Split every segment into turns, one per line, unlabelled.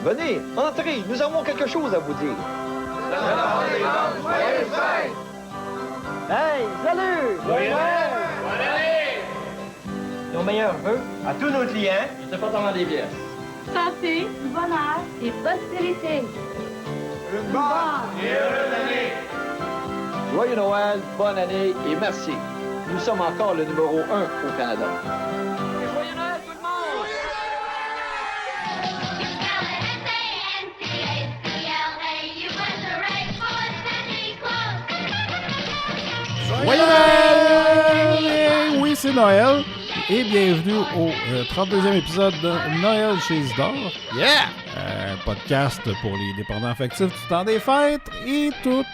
Venez, entrez, nous avons quelque chose à vous dire. Hey, salut!
Joyeux Noël! Bonne année!
Nos meilleurs vœux à tous nos clients.
Je te porte en des pièces.
Santé, bonheur et prospérité.
Une bonne et heureuse année!
Joyeux Noël, bonne année et merci. Nous sommes encore le numéro 1 au Canada. Joyeux Noël, tout le monde!
Joyeux Noël! Oui, c'est Noël. Et bienvenue au 32e épisode de Noël chez Isidore.
Yeah!
Un podcast pour les dépendants affectifs du temps des fêtes et tout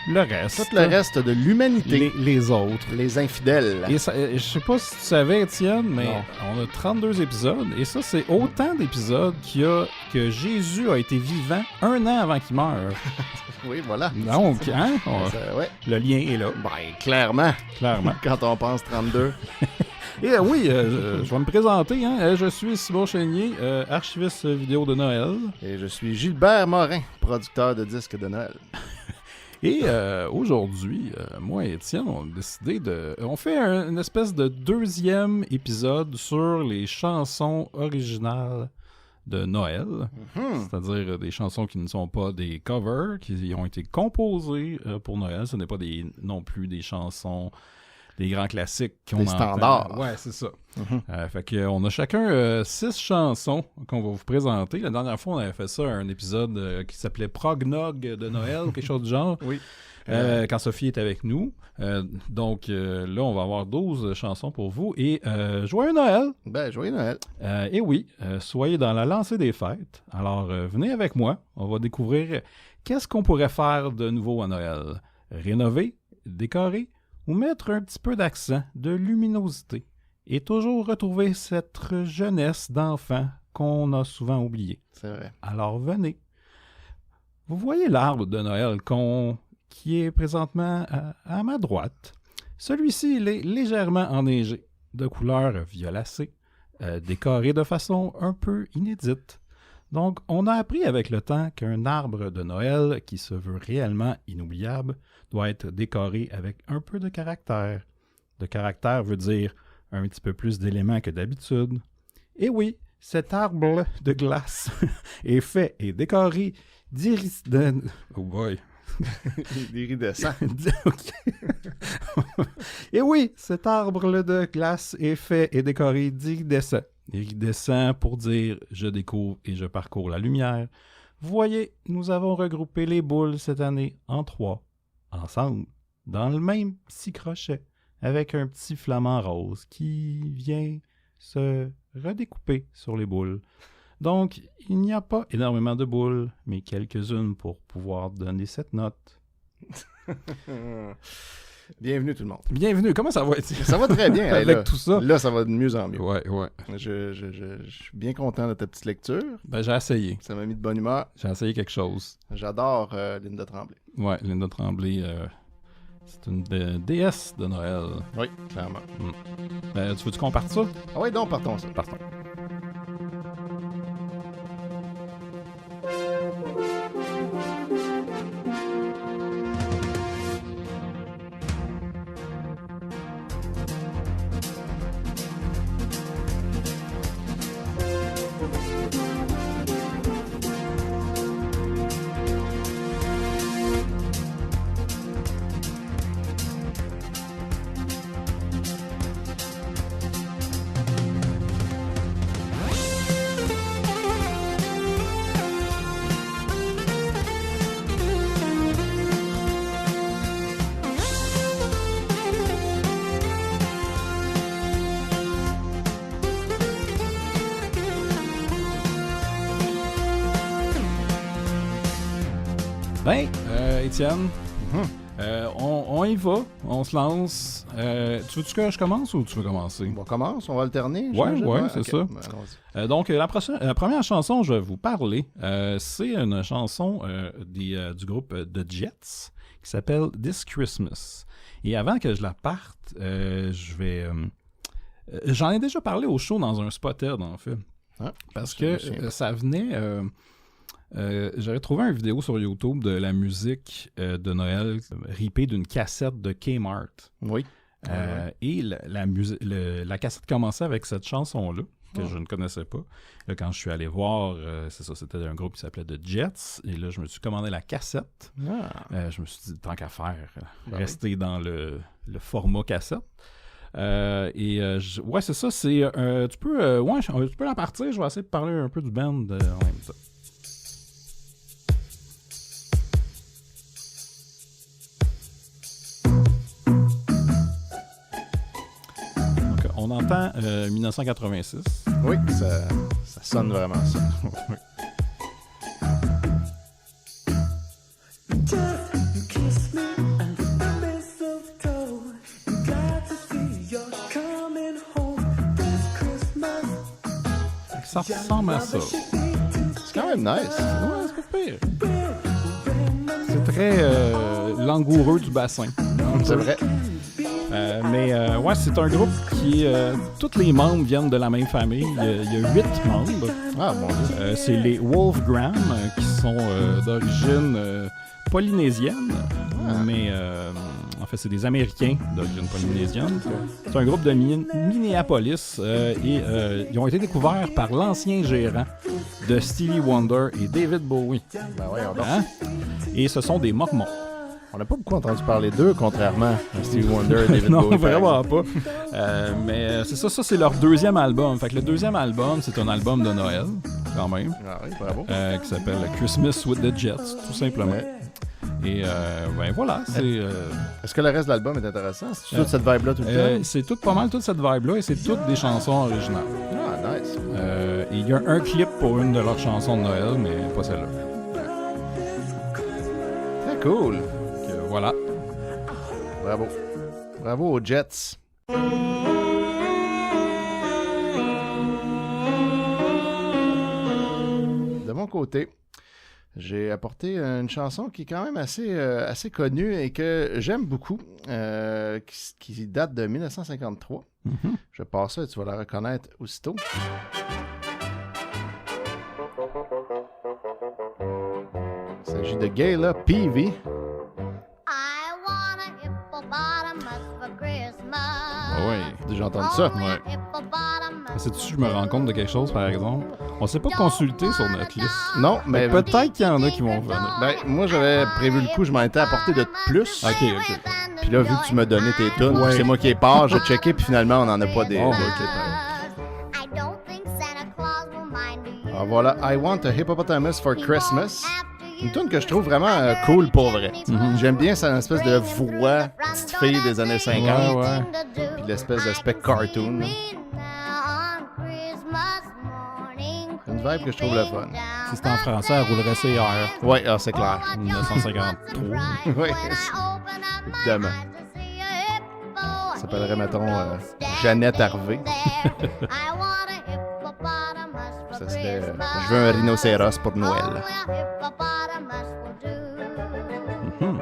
le reste.
Tout le reste de l'humanité.
Les autres.
Les infidèles.
Et ça, je sais pas si tu savais, Étienne, mais
Non.
on a 32 épisodes. Et ça, c'est autant d'épisodes que Jésus a été vivant 1 an avant qu'il meure.
Oui, voilà.
Donc, hein?
Ouais.
Le lien est là,
Ben, clairement.
clairement.
Quand on pense 32.
Et oui, je vais me présenter. Hein. Je suis Simon Chénier, archiviste vidéo de Noël.
Et je suis Gilbert Morin, producteur de disques de Noël.
Et aujourd'hui, moi et Étienne, on a décidé de... On fait une espèce de 2e épisode sur les chansons originales de Noël.
Mhm.
C'est-à-dire des chansons qui ne sont pas des covers, qui ont été composées pour Noël. Ce n'est pas non plus des chansons... des grands classiques qu'on
Des
entend.
standards.
Ouais, c'est ça.
Mhm.
Fait qu'on a chacun 6 chansons qu'on va vous présenter. La dernière fois, on avait fait ça, un épisode qui s'appelait Prognog de Noël, quelque chose du genre.
Oui.
Quand Sophie est avec nous. Donc là, on va avoir 12 chansons pour vous. Et joyeux Noël!
Ben, joyeux Noël.
Et oui, soyez dans la lancée des fêtes. Alors, venez avec moi. On va découvrir qu'est-ce qu'on pourrait faire de nouveau à Noël. Rénover, décorer, ou mettre un petit peu d'accent, de luminosité, et toujours retrouver cette jeunesse d'enfant qu'on a souvent oubliée.
C'est vrai.
Alors venez. Vous voyez l'arbre de Noël qui est présentement à ma droite. Celui-ci, il est légèrement enneigé, de couleur violacée, décoré de façon un peu inédite. Donc, on a appris avec le temps qu'un arbre de Noël qui se veut réellement inoubliable doit être décoré avec un peu de caractère. De caractère veut dire un petit peu plus d'éléments que d'habitude. Et oui, cet arbre de glace est fait et décoré Oh boy!
Iridescent.
Ok. Et oui, cet arbre de glace est fait et décoré d'iridescent. Iridescent pour dire « je découvre et je parcours la lumière ». Vous voyez, nous avons regroupé les boules cette année en 3, ensemble, dans le même petit crochet, avec un petit flamant rose qui vient se redécouper sur les boules. Donc, il n'y a pas énormément de boules, mais quelques-unes pour pouvoir donner cette note.
Bienvenue tout le monde.
Bienvenue, comment ça va, Étienne?
Ça va très bien.
Avec
là.
tout ça.
Là, ça va de mieux en mieux.
Ouais.
Je suis bien content de ta petite lecture.
Ben, j'ai essayé.
Ça m'a mis de bonne humeur.
J'ai essayé quelque chose.
J'adore Linda Tremblay.
Ouais, Linda Tremblay, c'est une déesse de Noël.
Oui, clairement.
Tu veux-tu qu'on parte ça?
Ah oui, donc partons ça.
Partons. Ben, Étienne, on y va, on se lance. Tu veux-tu que je commence ou tu veux commencer?
On commence, on va alterner.
Ouais,
j'imagine?
ouais, c'est
ok.
ça.
Ben, allons-y.
Donc, la première chanson, je vais vous parler, c'est une chanson du groupe The Jets qui s'appelle This Christmas. Et avant que je la parte, je vais... j'en ai déjà parlé au show dans un Spotted, en fait.
Ah,
Parce
je me
que
souviens pas.
ça venait... J'avais trouvé une vidéo sur YouTube de la musique de Noël ripée d'une cassette de Kmart.
Oui.
Et la cassette commençait avec cette chanson-là, que je ne connaissais pas. Là, quand je suis allé voir, c'était un groupe qui s'appelait The Jets. Et là, je me suis commandé la cassette. Je me suis dit, tant qu'à faire, rester dans le format cassette. Ouais, c'est ça. Tu peux la partir. Je vais essayer de parler un peu du band en même temps. On entend 1986.
Oui, ça sonne vraiment ça.
Ça ressemble à ça.
C'est quand même nice.
Ouais, c'est pas pire. C'est très langoureux du bassin.
C'est vrai.
Ouais, c'est un groupe qui... tous les membres viennent de la même famille. Il y a 8 membres.
Ah, mon Dieu.
C'est les Wolfgram, qui sont d'origine polynésienne. Mais en fait, c'est des Américains d'origine polynésienne. C'est un groupe de Minneapolis. Ils ont été découverts par l'ancien gérant de Stevie Wonder et David Bowie.
Ben ouais,
Et ce sont des Mormons.
On n'a pas beaucoup entendu parler d'eux, contrairement à Stevie Wonder et David Bowie.
Non, vraiment pas. Mais c'est ça, c'est leur deuxième album. Fait que le deuxième album, c'est un album de Noël, quand même.
Ah oui, bravo.
Qui s'appelle Christmas with the Jets, tout simplement.
Ouais.
Et ben voilà, c'est...
Est-ce que le reste de l'album est intéressant? C'est toute cette vibe-là tout le temps?
C'est pas mal toute cette vibe-là et c'est toutes des chansons originales.
Ah, nice.
Et il y a un clip pour une de leurs chansons de Noël, mais pas celle-là.
Très cool.
Voilà.
Bravo. Bravo aux Jets. De mon côté, j'ai apporté une chanson qui est quand même assez connue et que j'aime beaucoup, qui date de 1953.
Mm-hmm.
Je passe ça et tu vas la reconnaître aussitôt. Il s'agit de Gayla Peavy.
Ah ouais.
T'as déjà entendu ça?
Ouais. Sais-tu, je me rends compte de quelque chose, par exemple. On s'est pas consulté sur notre liste.
Non, mais
peut-être qu'il y en a qui vont venir.
Ben, moi, j'avais prévu le coup, je m'en étais apporté de plus.
OK.
Puis là, vu que tu m'as donné tes tunes,
Ouais.
c'est moi qui ai part, j'ai checké, puis finalement, on n'en a pas des...
Oh,
Alors voilà, I Want a Hippopotamus for Christmas. Une tune que je trouve vraiment cool pour vrai.
Mm-hmm.
J'aime bien cette espèce de voix petite fille des années 50.
Ouais.
Puis l'espèce d'aspect cartoon. Une vibe que je trouble le fun.
Si c'était en français, elle roulerait CR.
Oui, c'est clair.
1953.
Oui, évidemment. Ça s'appellerait, mettons, Jeannette Harvey. Ça serait Je veux un rhinocéros pour Noël.
Mm-hmm.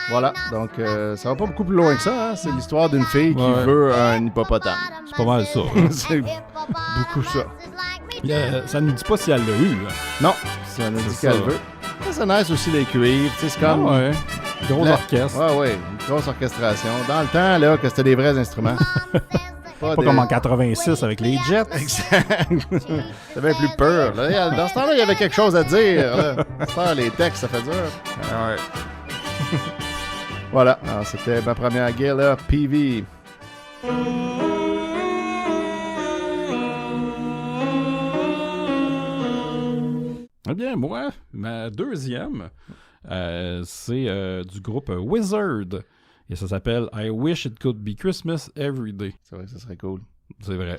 Voilà, donc ça va pas beaucoup plus loin que ça. Hein? C'est l'histoire d'une fille qui
Ouais.
veut un hippopotame.
C'est pas mal ça.
C'est beaucoup ça.
Ça ne nous dit pas si elle l'a eu. Là.
Non, si on a dit
C'est
qu'elle
ça.
veut. Ça, c'est nice aussi les cuivres. Tu sais, c'est comme...
Ouais. Gros orchestre.
Ouais, une grosse orchestration. Dans le temps, là, que c'était des vrais instruments.
Pas comme en 86 avec les Jets.
Exact. T'avais plus peur. Là. Dans ce temps-là, il y avait quelque chose à dire. Là. Ça, les textes, ça fait dur.
Ouais.
Voilà, alors, c'était ma première Gayla Peavy.
Eh bien, moi, ma deuxième, c'est du groupe Wizard. Et ça s'appelle I Wish It Could Be Christmas Every Day.
C'est vrai que ça serait cool.
C'est vrai.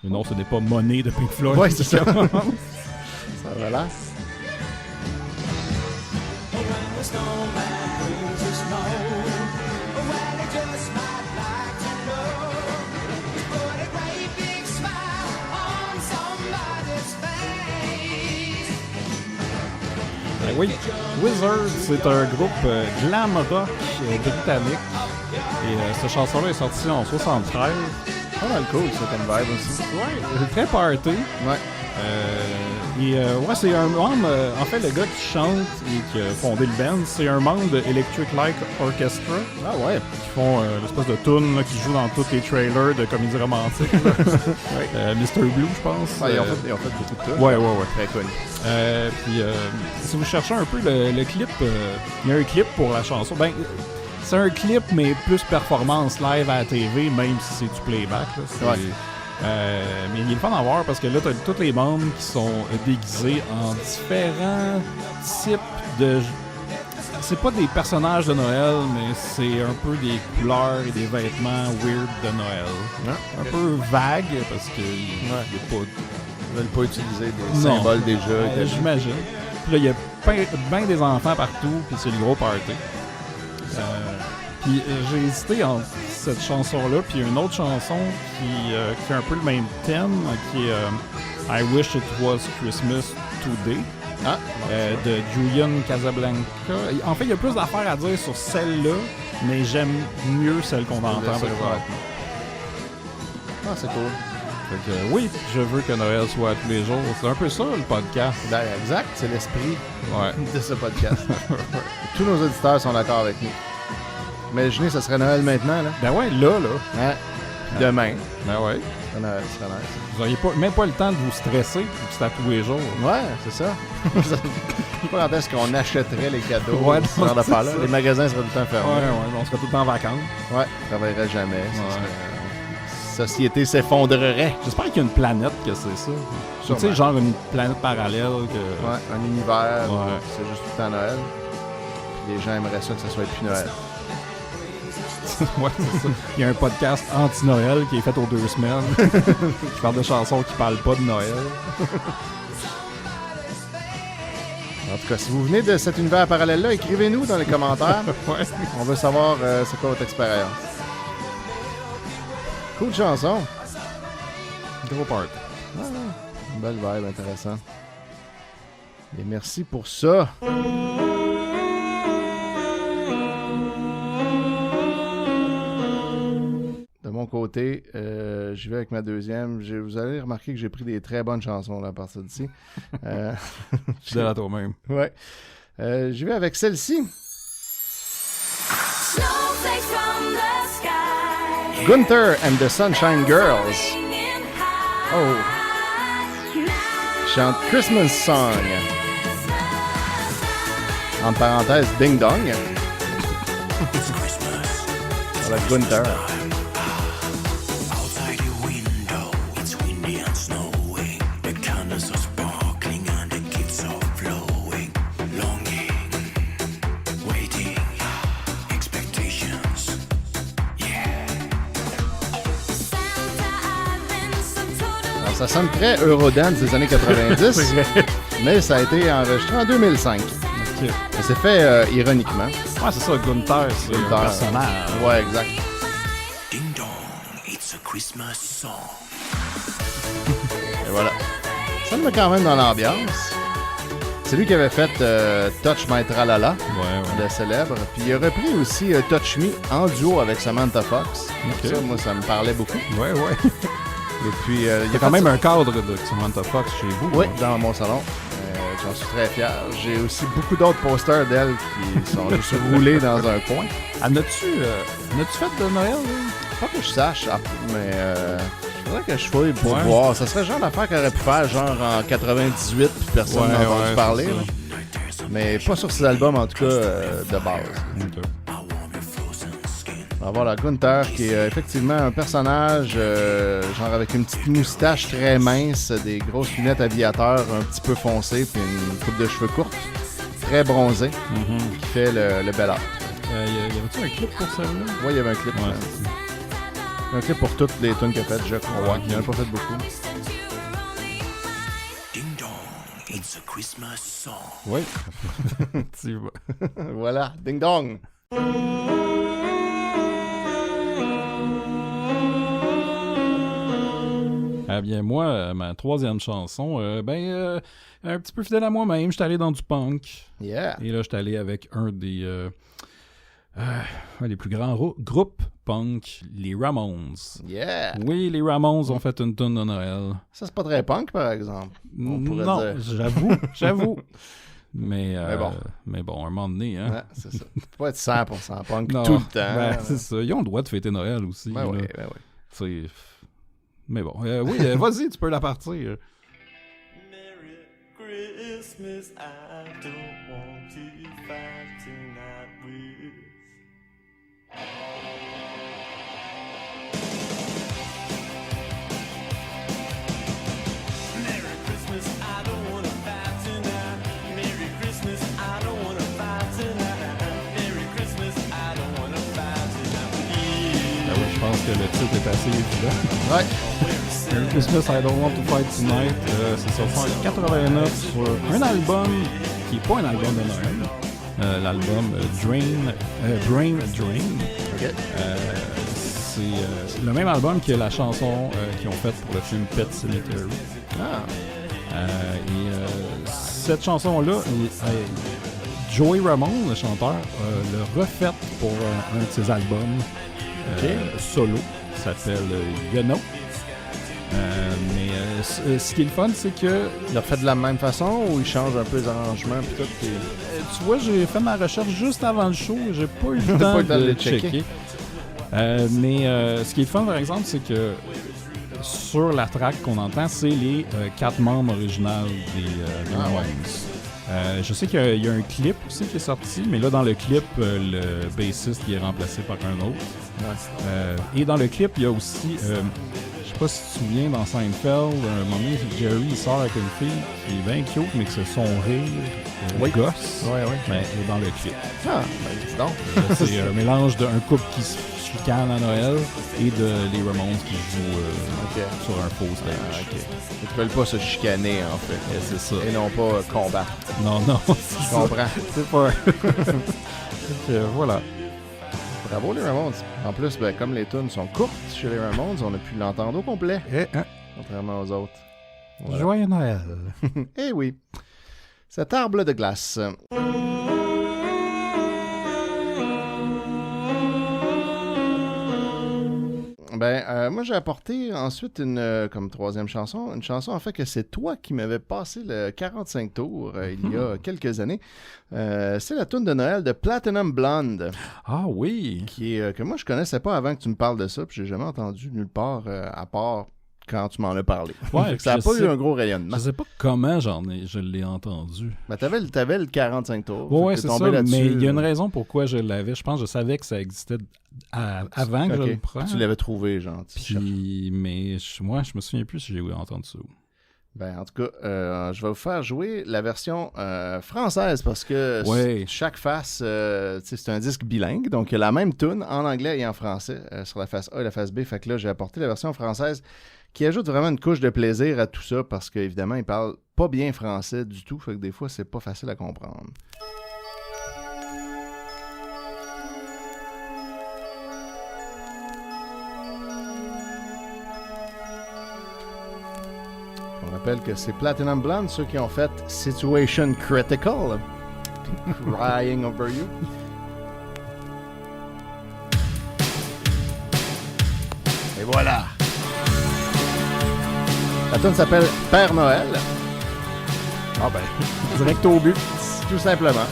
Et non, ce n'est pas Money de Pink Floyd.
Ouais, c'est ça. Ça va là.
Ben oui, Wizard, c'est un groupe glam rock britannique. Et cette chanson-là est sortie en 73.
Pas mal cool, ça, comme vibe aussi.
Ouais, très party.
Ouais.
C'est un membre, en fait, le gars qui chante et qui a fondé le band, c'est un membre de Electric Light Orchestra.
Ah ouais.
Qui font l'espèce de tune là, qui joue dans tous les trailers de comédie romantique. Mr. Blue, je pense.
Ouais, ils ont fait beaucoup de tunes.
Ouais.
Très connu.
Si vous cherchez un peu le clip, il y a un clip pour la chanson. Ben, c'est un clip, mais plus performance live à la TV, même si c'est du playback. Là, mais il est le fun à voir parce que là, t'as tous les membres qui sont déguisés en différents types de... C'est pas des personnages de Noël, mais c'est un peu des couleurs et des vêtements weird de Noël. Un peu vague parce que
ils veulent pas utiliser des symboles déjà.
J'imagine. Puis là, il y a ben des enfants partout, puis c'est le gros party. Puis j'ai hésité entre cette chanson-là puis une autre chanson qui a un peu le même thème, qui est I Wish It Was Christmas Today de Julian Casablanca. En fait, il y a plus d'affaires à dire sur celle-là, mais j'aime mieux celle qu'on entend présentement.
Ah, c'est cool.
Fait que, oui, je veux que Noël soit à tous les jours. C'est un peu ça, le podcast.
Ben, exact, c'est l'esprit de ce podcast. Tous nos auditeurs sont d'accord avec nous. Imaginez, ça serait Noël maintenant, là.
Ben ouais, là.
Ouais. Demain.
Ben ouais.
Ça serait Noël.
Vous n'auriez même pas le temps de vous stresser, puis c'est à tous les jours.
Ouais, c'est ça. Pas quand est-ce qu'on achèterait les cadeaux.
Ouais,
ce genre d'affaires-là. Les magasins seraient tout le temps fermés.
Ouais, on serait tout le temps en vacances.
Ouais, on travaillerait jamais. La société s'effondrerait.
J'espère qu'il y a une planète que c'est ça. Tu sais, genre une planète parallèle.
Ouais, un univers où c'est juste tout le temps Noël. Puis les gens aimeraient ça que ça soit plus Noël.
Ouais, c'est ça. Il y a un podcast anti-Noël qui est fait aux 2 semaines. Qui parle de chansons qui parlent pas de Noël.
En tout cas, si vous venez de cet univers parallèle-là, écrivez-nous dans les commentaires.
Ouais.
On veut savoir c'est quoi votre expérience. Cool chanson.
Gros part.
Une belle vibe, intéressant. Et merci pour ça. De mon côté, j'y vais avec ma deuxième. Vous allez remarquer que j'ai pris des très bonnes chansons là, à partir d'ici.
Fidèle à toi-même.
Ouais. J'y vais avec celle-ci. Gunther and the Sunshine Girls. Oh. Chante Christmas Song. En parenthèse, Ding Dong. Avec Gunther. Ça sonne très Eurodance des années 90, mais ça a été enregistré en 2005.
Okay.
C'est fait ironiquement.
Ouais, c'est ça, Gunther, c'est un personnage.
Ouais, exact.
Ding dong, it's a Christmas song.
Et voilà. Ça me met quand même dans l'ambiance. C'est lui qui avait fait Touch My Tralala, le célèbre. Puis il a repris aussi Touch Me en duo avec Samantha Fox. Okay. Ça, moi, ça me parlait beaucoup.
Ouais.
Et puis, il y a
quand même un cadre de Samantha Fox chez vous.
Oui, dans mon salon. J'en suis très fier. J'ai aussi beaucoup d'autres posters d'elle qui sont juste roulés dans un coin.
En as-tu fait de Noël?
Pas que je sache, mais il faudrait que je fouille pour voir. Ça serait le genre d'affaire qu'elle aurait pu faire genre en 98 puis personne n'a entendu parler. Mais pas sur ses albums en tout cas de base.
Okay.
On va voir la Gunther qui est effectivement un personnage genre avec une petite moustache très mince, des grosses lunettes aviateurs un petit peu foncées puis une coupe de cheveux courte, très bronzée, qui fait le bel art.
Y avait-tu un clip pour celle-là?
Oui, il y avait un clip. Un clip pour toutes les tunes qu'il a faites, je crois. Il n'en a pas fait beaucoup.
Ding dong, it's a Christmas song.
Oui. Tu vois.
Voilà, ding dong.
Eh bien, moi, ma troisième chanson, un petit peu fidèle à moi-même, j'étais allé dans du punk.
Yeah.
Et là, j'étais allé avec un des Les plus grands groupes punk, les Ramones.
Yeah!
Oui, les Ramones ont fait une tune de Noël.
Ça, c'est pas très punk, par exemple. On pourrait
Non,
dire.
j'avoue. Mais
bon.
un moment donné, hein.
Ouais, c'est ça. Faut pas être 100% punk
Non,
tout le temps.
ben, c'est ça. Ils ont le droit de fêter Noël aussi.
Ben
là.
oui.
C'est... Mais bon, oui, vas-y, tu peux la partir.
Merry Christmas, I don't want to fight tonight with. Merry Christmas, I don't want to fight tonight. Merry Christmas, I don't want to fight tonight. Merry Christmas, I don't want to fight tonight with you.
Ben oui, je pense que le titre est assez évident.
Ouais.
Merry Christmas, I Don't Want to Fight Tonight. C'est sorti en 89 sur un album qui n'est pas un album de Noël. L'album Brain Drain.
OK.
C'est le même album que la chanson qu'ils ont faite pour le film Pet Sematary. Cette chanson-là, Joey Ramone, le chanteur, l'a refaite pour un de ses albums solo qui s'appelle You Know. Mais ce qui est le fun, c'est que...
Il l'a fait de la même façon ou il change un peu les arrangements pis tout?
tu vois, j'ai fait ma recherche juste avant le show et j'ai pas eu le temps de le checker. Mais ce qui est le fun, par exemple, c'est que sur la track qu'on entend, c'est les 4 membres originaux des Ramones. Je sais qu'il y a un clip aussi qui est sorti, mais là, dans le clip, le bassiste qui est remplacé par un autre. Et dans le clip, il y a aussi... je sais pas si tu te souviens, dans Seinfeld, à un moment donné, Jerry il sort avec une fille qui est bien cute, mais que c'est son rire gosse. Mais elle est dans le clip.
Dis donc.
C'est un mélange d'un couple qui se chicane à Noël et les Ramones qui jouent sur un faux stage.
Ils veulent pas se chicaner, en fait.
C'est ça.
Et non pas combattre.
Non,
Je comprends.
C'est pas... voilà.
Bravo les Ramones. En plus, comme les tunes sont courtes chez les Ramones, on a pu l'entendre au complet. Contrairement aux autres. Voilà.
Joyeux Noël.
Eh oui. Cet arbre de glace. Moi j'ai apporté ensuite comme troisième chanson, une chanson en fait que c'est toi qui m'avais passé le 45 tours il y a quelques années. C'est la tune de Noël de Platinum Blonde.
Ah oui!
Que moi je connaissais pas avant que tu me parles de ça, puis j'ai jamais entendu nulle part à part quand tu m'en as parlé.
Ouais,
ça n'a pas eu un gros rayonnement.
Je sais pas comment je l'ai entendu.
T'avais le 45 tours.
Ouais, c'est ça, mais il y a une raison pourquoi je l'avais. Je pense que je savais que ça existait avant que je le prenne.
Tu l'avais trouvé, genre.
Mais moi, je me souviens plus si j'ai entendu ça.
En tout cas, je vais vous faire jouer la version française parce que chaque face, c'est un disque bilingue. Donc, il y a la même tune en anglais et en français sur la face A et la face B. Fait que là, j'ai apporté la version française qui ajoute vraiment une couche de plaisir à tout ça parce qu'évidemment, il parle pas bien français du tout. Fait que des fois, c'est pas facile à comprendre. On rappelle que c'est Platinum Blonde, ceux qui ont fait Situation Critical, Crying Over You. Et voilà! La tune s'appelle Père Noël. Direct au but, tout simplement.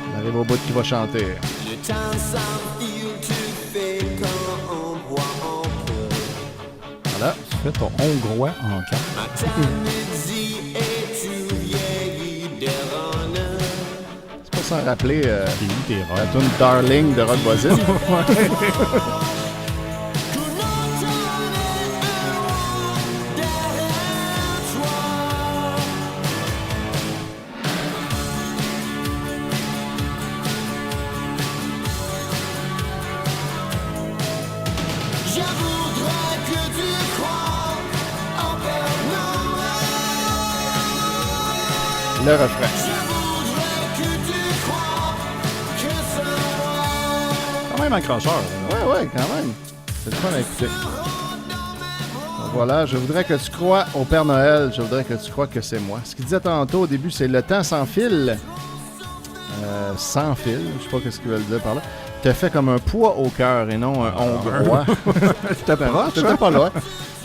On arrive au bout qui va chanter.
Le temps s'enfile, tu fais comme on boit en peu.
Voilà.
Tu fais ton hongrois en 4.
Ma midi et tu vieillis d'erreur.
C'est pas sans rappeler
T'es
la tune Darling de Rod Voisine. Le refrain. Quand même accrocheur. Ouais, quand même. C'est le fun à écouter. Voilà, je voudrais que tu crois au Père Noël, je voudrais que tu crois que c'est moi. Ce qu'il disait tantôt au début, c'est le temps sans fil. Sans fil, je sais pas ce qu'il veut dire par là. Te fait comme un poids au cœur et non un hongrois.
C'était proche,
T'étais pas loin.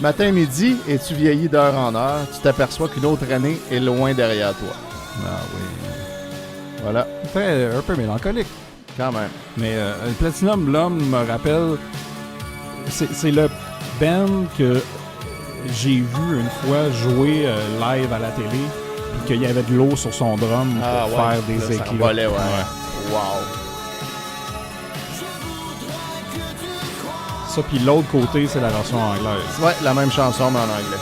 Matin, midi, et tu vieillis d'heure en heure. Tu t'aperçois qu'une autre année est loin derrière toi.
Ah oui.
Voilà,
Très, un peu mélancolique.
quand même.
Mais Platinum Blonde me rappelle... C'est le band que j'ai vu une fois jouer live à la télé, puis qu'il y avait de l'eau sur son drum pour faire des
Ça
éclats.
volait, ouais. Wow.
Ça, puis l'autre côté, c'est la version anglaise.
Ouais, la même chanson, mais en anglais.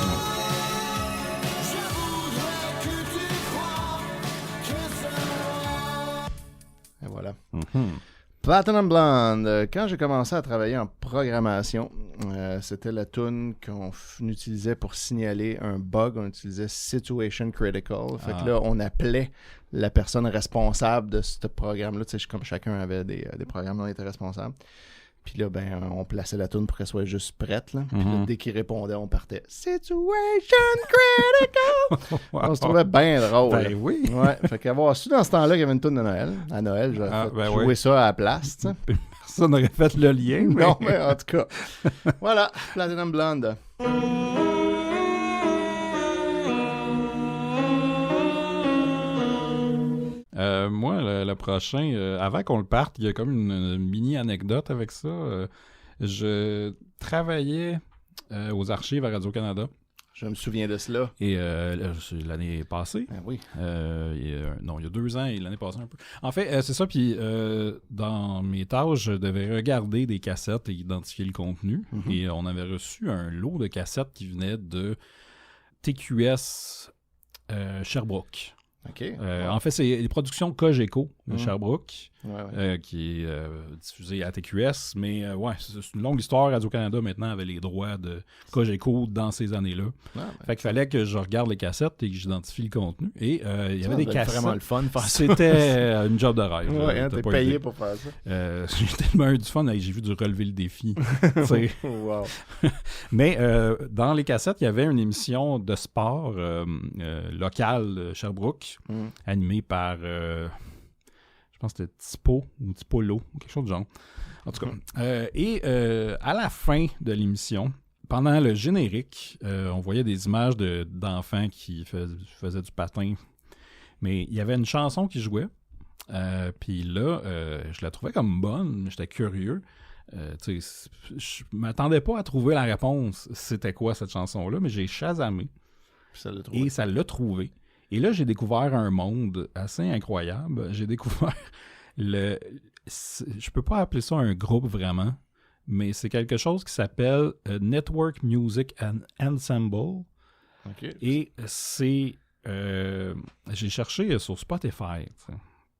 Et voilà. Platinum Blonde. Quand j'ai commencé à travailler en programmation, c'était la tune qu'on utilisait pour signaler un bug. On utilisait Situation Critical. Fait que là, on appelait la personne responsable de ce programme-là. Tu sais, comme chacun avait des programmes dont on était responsable. Puis là, ben, on plaçait la tune pour qu'elle soit juste prête. Là. Puis là, dès qu'il répondait, on partait « Situation Critical! » On se trouvait bien drôle.
Ben oui.
Ouais, fait qu'avoir su dans ce temps-là qu'il y avait une tune de Noël. À Noël, j'aurais joué ça à la place. Tu sais.
Personne n'aurait fait le lien. Mais...
Non, mais en tout cas. Voilà, Platinum Blonde.
Moi, le prochain, avant qu'on le parte, il y a comme une mini anecdote avec ça. Je travaillais aux archives à Radio-Canada.
Je me souviens de cela.
Et c'est l'année passée.
Ben oui.
Il y a 2 ans et l'année passée un peu. En fait, c'est ça. Puis dans mes tâches, je devais regarder des cassettes et identifier le contenu. Et on avait reçu un lot de cassettes qui venaient de TQS Sherbrooke.
OK.
En fait, c'est les productions Cogeco de Sherbrooke,
Ouais.
qui est diffusée à TQS. Mais c'est une longue histoire. Radio-Canada, maintenant, avait les droits de Cogeco dans ces années-là. Fait qu'il fallait que je regarde les cassettes et que j'identifie le contenu. Et il y avait des cassettes.
C'était vraiment le fun de faire ça.
C'était une job de rêve.
Ouais, hein, t'es
pas
payé
idée.
pour faire ça.
J'ai tellement eu du fun. J'ai vu du relever le défi. T'sais.
Wow.
Mais dans les cassettes, il y avait une émission de sport locale Sherbrooke, animée par, je pense que c'était Tipo ou Tipolo, quelque chose de genre. En tout cas. Et à la fin de l'émission, pendant le générique, on voyait des images d'enfants qui faisaient du patin. Mais il y avait une chanson qui jouait. Puis là, je la trouvais comme bonne. J'étais curieux. Je m'attendais pas à trouver la réponse. C'était quoi cette chanson-là? Mais j'ai chasamé. Et ça l'a trouvé. Et là, j'ai découvert un monde assez incroyable. J'ai découvert je peux pas appeler ça un groupe vraiment, mais c'est quelque chose qui s'appelle Network Music Ensemble.
OK.
Et c'est... j'ai cherché sur Spotify, t'sais.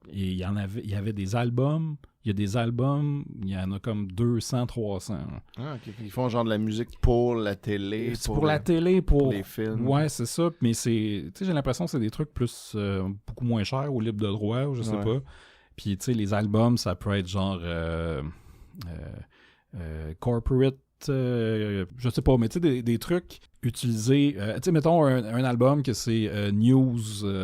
Et il y avait des albums. Il y a des albums, il y en a comme 200, 300.
Ah, OK. Ils font genre de la musique pour la télé.
C'est pour la télé, pour
les films.
Ouais, c'est ça. Mais c'est, j'ai l'impression que c'est des trucs plus beaucoup moins chers ou libres de droit, ou je sais pas. Puis, tu sais, les albums, ça peut être genre corporate, je sais pas, mais tu sais, des trucs utilisés. Tu sais, mettons un album que c'est news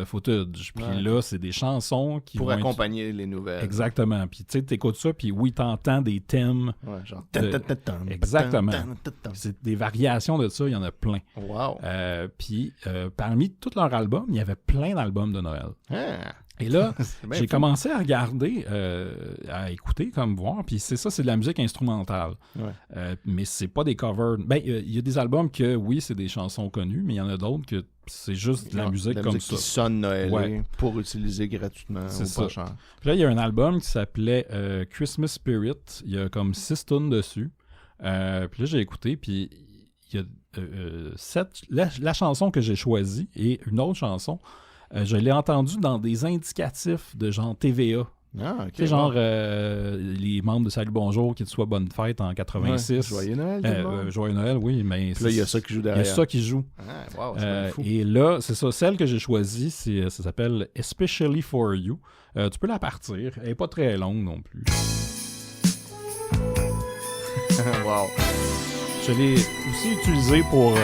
footage. Puis là, c'est des chansons qui
pour
vont
accompagner les nouvelles.
Exactement. Puis tu sais, t'écoutes ça, puis oui, t'entends des thèmes.
Ouais, genre...
Exactement. C'est des variations de ça, il y en a plein.
Wow.
Puis parmi tous leurs albums, il y avait plein d'albums de Noël.
Ah.
Et là,
bien
j'ai
fun.
commencé à regarder, à écouter, comme voir, puis c'est de la musique instrumentale.
Ouais.
Mais c'est pas des covers. Ben, il y a des albums que, oui, c'est des chansons connues, mais il y en a d'autres que c'est juste de la musique comme ça.
qui sonne Noël
Ouais.
pour utiliser gratuitement
C'est
ou
ça.
pas cher.
Puis là, il y a un album qui s'appelait Christmas Spirit. Il y a comme 6 tunes dessus. Puis là, j'ai écouté, puis il y a la chanson que j'ai choisie et une autre chanson. Je l'ai entendue dans des indicatifs de genre TVA.
Ah, OK.
Tu sais, genre les membres de Salut Bonjour qui te soient bonne fête en 86.
Ouais. Joyeux Noël, tout le monde.
Joyeux Noël, oui, mais
Puis là, il y a ça qui joue
il y a
derrière.
ça qui joue.
Ah, wow, c'est bien fou.
Et là, c'est ça, celle que j'ai choisie, ça s'appelle Especially for You. Tu peux la partir, elle n'est pas très longue non plus.
Wow.
Je l'ai aussi utilisé pour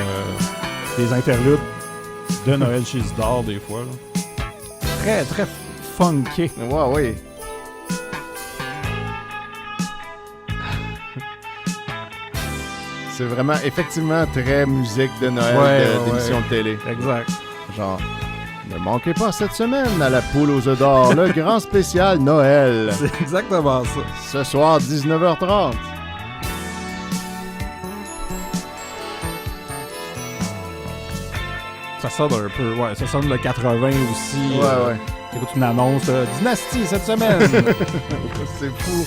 des interludes de Noël chez Isidore, des fois. Là. Très, très funky.
Ouais, oui. C'est vraiment, effectivement, très musique de Noël d'émission de télé.
Exact.
Genre, ne manquez pas cette semaine à la poule aux œufs d'or, le grand spécial Noël.
C'est exactement ça.
Ce soir, 19h30.
Ça sonne un peu, ouais, ça sonne le 80 aussi.
Ouais.
Écoute une annonce, Dynastie cette semaine.
C'est fou.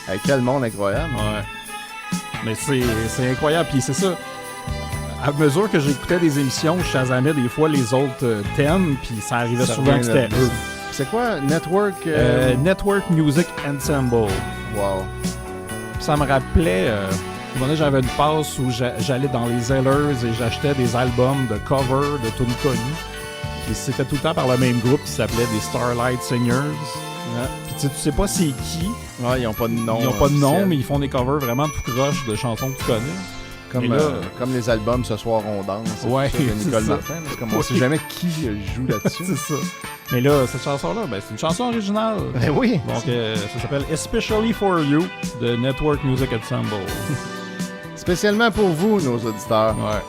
Hey, quel monde incroyable.
Ouais. Mais c'est incroyable, puis c'est ça. À mesure que j'écoutais des émissions, je chasamais des fois les autres thèmes, puis ça arrivait souvent que c'était eux.
C'est quoi? Network?
Network Music Ensemble.
Wow.
Ça me rappelait... à un moment donné, j'avais une passe où j'allais dans les Zellers et j'achetais des albums de cover de tunes connues. Puis c'était tout le temps par le même groupe qui s'appelait des Starlight Singers.
Ouais.
Puis tu sais pas c'est qui.
Ouais, ils ont pas de nom.
Ils ont pas de nom,
officiel.
mais ils font des covers vraiment tout croche de chansons que tu connais.
Comme,
là,
comme les albums Ce soir on danse.
Ouais,
ça, de Nicole
c'est ça.
Martin. C'est comme on sait jamais qui joue là-dessus.
c'est ça. Mais là, cette chanson-là, ben, c'est une chanson originale.
Ben oui.
Donc, ça s'appelle Especially for You de Network Music Ensemble.
Spécialement pour vous, nos auditeurs.
Ouais.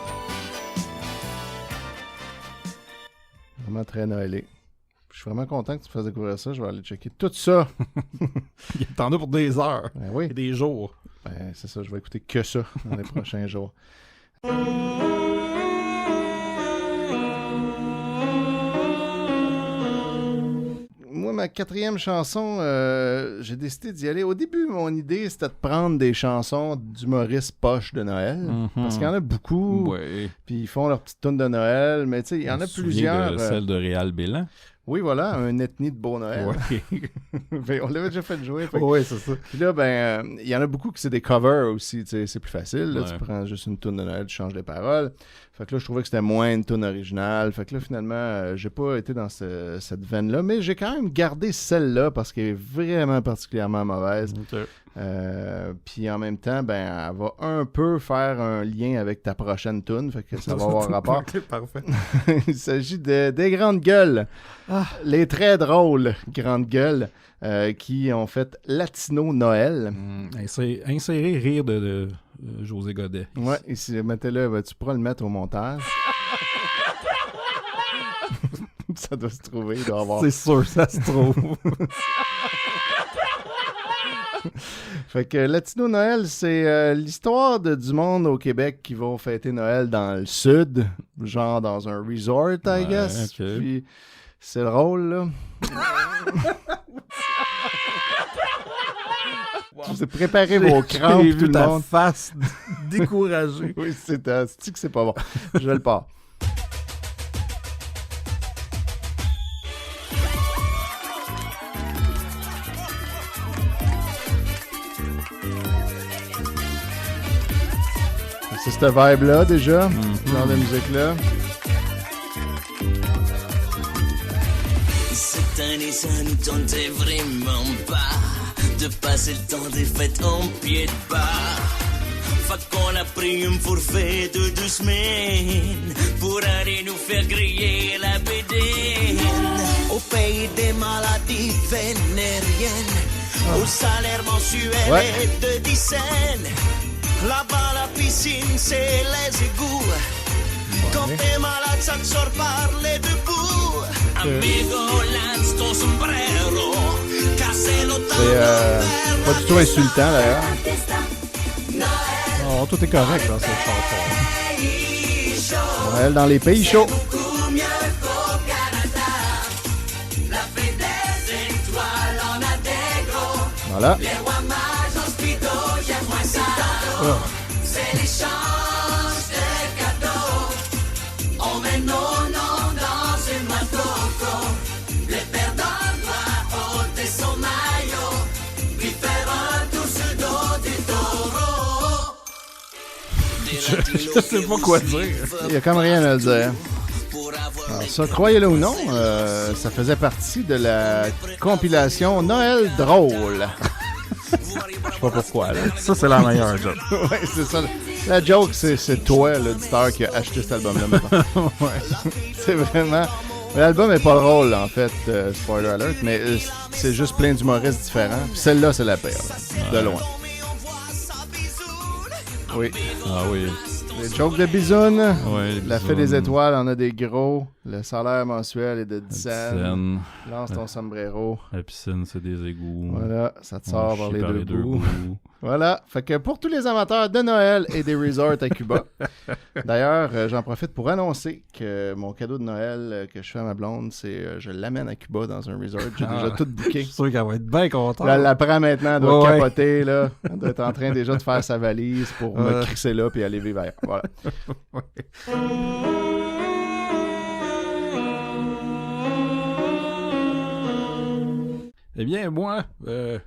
Vraiment très noëlé. Je suis vraiment content que tu me fasses découvrir ça. Je vais aller checker tout ça.
T'en as pour des heures
Ben oui.
et des jours.
Ben, c'est ça, je vais écouter que ça dans les prochains jours. Moi, ma quatrième chanson, j'ai décidé d'y aller. Au début, mon idée, c'était de prendre des chansons d'humoristes poches de Noël. Parce qu'il y en a beaucoup.
Ouais.
Puis ils font leur petite toune de Noël. Mais tu sais, il y en a plusieurs.
De celle de Réal Bélan.
Oui, voilà, un ethnie de Beau Noël.
Ouais.
Ben, on l'avait déjà fait jouer. Fait que-
Oui, c'est ça.
Puis là, ben, il y en a beaucoup qui c'est des covers aussi, tu sais, c'est plus facile. Là,
Ouais.
tu prends juste une toune de Noël, tu changes les paroles. Fait que là, je trouvais que c'était moins une toune originale. Fait que là, finalement, j'ai pas été dans cette veine-là, mais j'ai quand même gardé celle-là parce qu'elle est vraiment particulièrement mauvaise.
Ok.
Puis en même temps, ben, elle va un peu faire un lien avec ta prochaine toune, fait que ça va avoir rapport.
Ok, parfait.
Il s'agit des grandes gueules. Les très drôles grandes gueules qui ont fait Latino Noël.
Insérer rire de José Godet.
Ouais, ici, mettez-le, ben, tu pourras le mettre au montage. Ça doit se trouver, il doit avoir.
C'est sûr, ça se trouve.
Fait que Latino Noël, c'est l'histoire du monde au Québec qui vont fêter Noël dans le sud, genre dans un resort, I guess.
ok.
Puis c'est drôle, là. Vous avez préparé vos crampes,
J'ai
tout
vu
le
ta
monde.
face découragée.
Oui, c'est que c'est pas bon. Je le pars. C'est cette vibe-là, déjà, ce genre de musique-là.
Cette année, ça nous tentait vraiment pas de passer le temps des fêtes en pied de bar. Fait qu'on a pris un forfait de 2 semaines pour aller nous faire griller la bédaine. Au pays des maladies vénériennes, au salaire mensuel
Ouais.
de 10 cents. Là-bas, la piscine, c'est les égouts. Quand t'es malade, ça te sort par les deux bouts. Amigo, lance ton sombrero. Cassez-le
C'est pas du tout insultant, d'ailleurs.
Oh, tout est correct dans cette chanson.
Noël dans les pays chauds. Voilà.
Je sais pas quoi dire.
Il y a comme rien à dire. Alors ça, croyez-le ou non, ça faisait partie de la compilation Noël drôle.
Je sais pas pourquoi. Là. Ça, c'est la meilleure joke.
Ouais, c'est ça. La joke, c'est toi, l'auditeur, qui a acheté cet album-là maintenant.
Ouais.
C'est vraiment... L'album est pas drôle, en fait, spoiler alert, mais c'est juste plein d'humoristes différents. Puis celle-là, c'est la pire, là, de loin. Oui.
Ah oui.
Les jokes de bisounes.
Ouais,
La fée des étoiles, on a des gros. Le salaire mensuel est de 10 cents.
piscine.
Lance ton sombrero.
La piscine, c'est des égouts.
Voilà, ça te
On
sort
chie
par les deux bouts.
bouts.
Voilà, fait que pour tous les amateurs de Noël et des resorts à Cuba, d'ailleurs, j'en profite pour annoncer que mon cadeau de Noël que je fais à ma blonde, c'est je l'amène à Cuba dans un resort. J'ai déjà tout
Je
booké.
suis sûr qu'elle va être bien contente.
Là, elle l'apprend maintenant, elle doit
Ouais.
capoter, là. Elle doit être en train déjà de faire sa valise pour me crisser là puis aller vivre ailleurs. Voilà.
Eh bien, moi,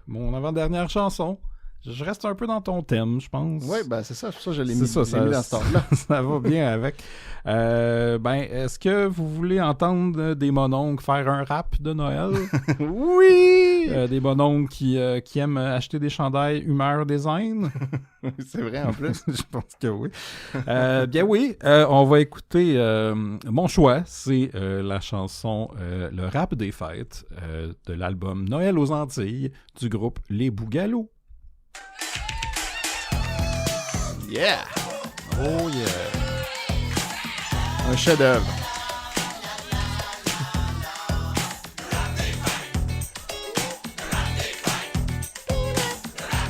mon avant-dernière chanson, je reste un peu dans ton thème, je pense.
Oui, ben c'est ça, c'est pour ça que je l'ai
C'est
mis,
ça,
je l'ai mis dans ce temps-là.
Ça va bien avec. Est-ce que vous voulez entendre des mononcles faire un rap de Noël?
Oui!
Des mononcles qui aiment acheter des chandails Humeur Design?
C'est vrai, en plus.
Je pense que oui. Bien oui, on va écouter mon choix, c'est la chanson Le rap des fêtes de l'album Noël aux Antilles du groupe Les Bougalous.
Yeah!
Oh yeah!
Un chef-d'œuvre.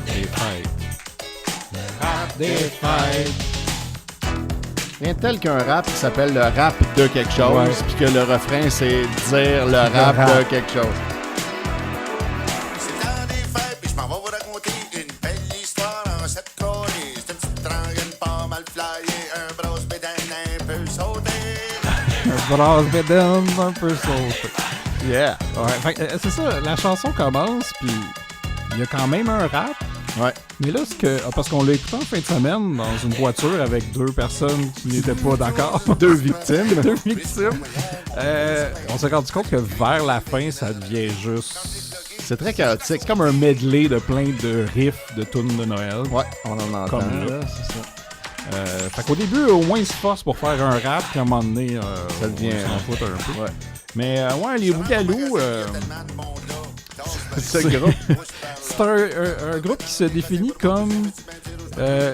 Des fêtes. Le rap des fêtes.
Rien de tel qu'un rap qui s'appelle le rap de quelque chose,
Ouais.
puis que le refrain, c'est dire le rap de quelque chose.
C'est dans des fêtes, puis je m'en vais vous raconter une belle histoire en cette chronique. C'est une petite tranguine pas mal flyée, un brosse bédaine un peu sauté.
Un brasse bédaine un peu sauté.
Yeah!
Ouais, fait que, c'est ça, la chanson commence, puis il y a quand même un rap.
Ouais.
Mais là, parce qu'on l'a écouté en fin de semaine dans une voiture avec deux personnes qui n'étaient pas d'accord.
Deux victimes.
Deux victimes. On s'est rendu compte que vers la fin, ça devient juste...
C'est très chaotique.
C'est comme un medley de plein de riffs de tunes de Noël.
Ouais, on en entend.
Comme là.
C'est ça.
Fait qu'au début, au moins, ils se forcent pour faire un rap, puis à un moment donné,
Ça devient,
on s'en fout un peu.
Ouais.
Mais ouais, les Bougalous,
Ce groupe.
c'est un groupe qui se définit comme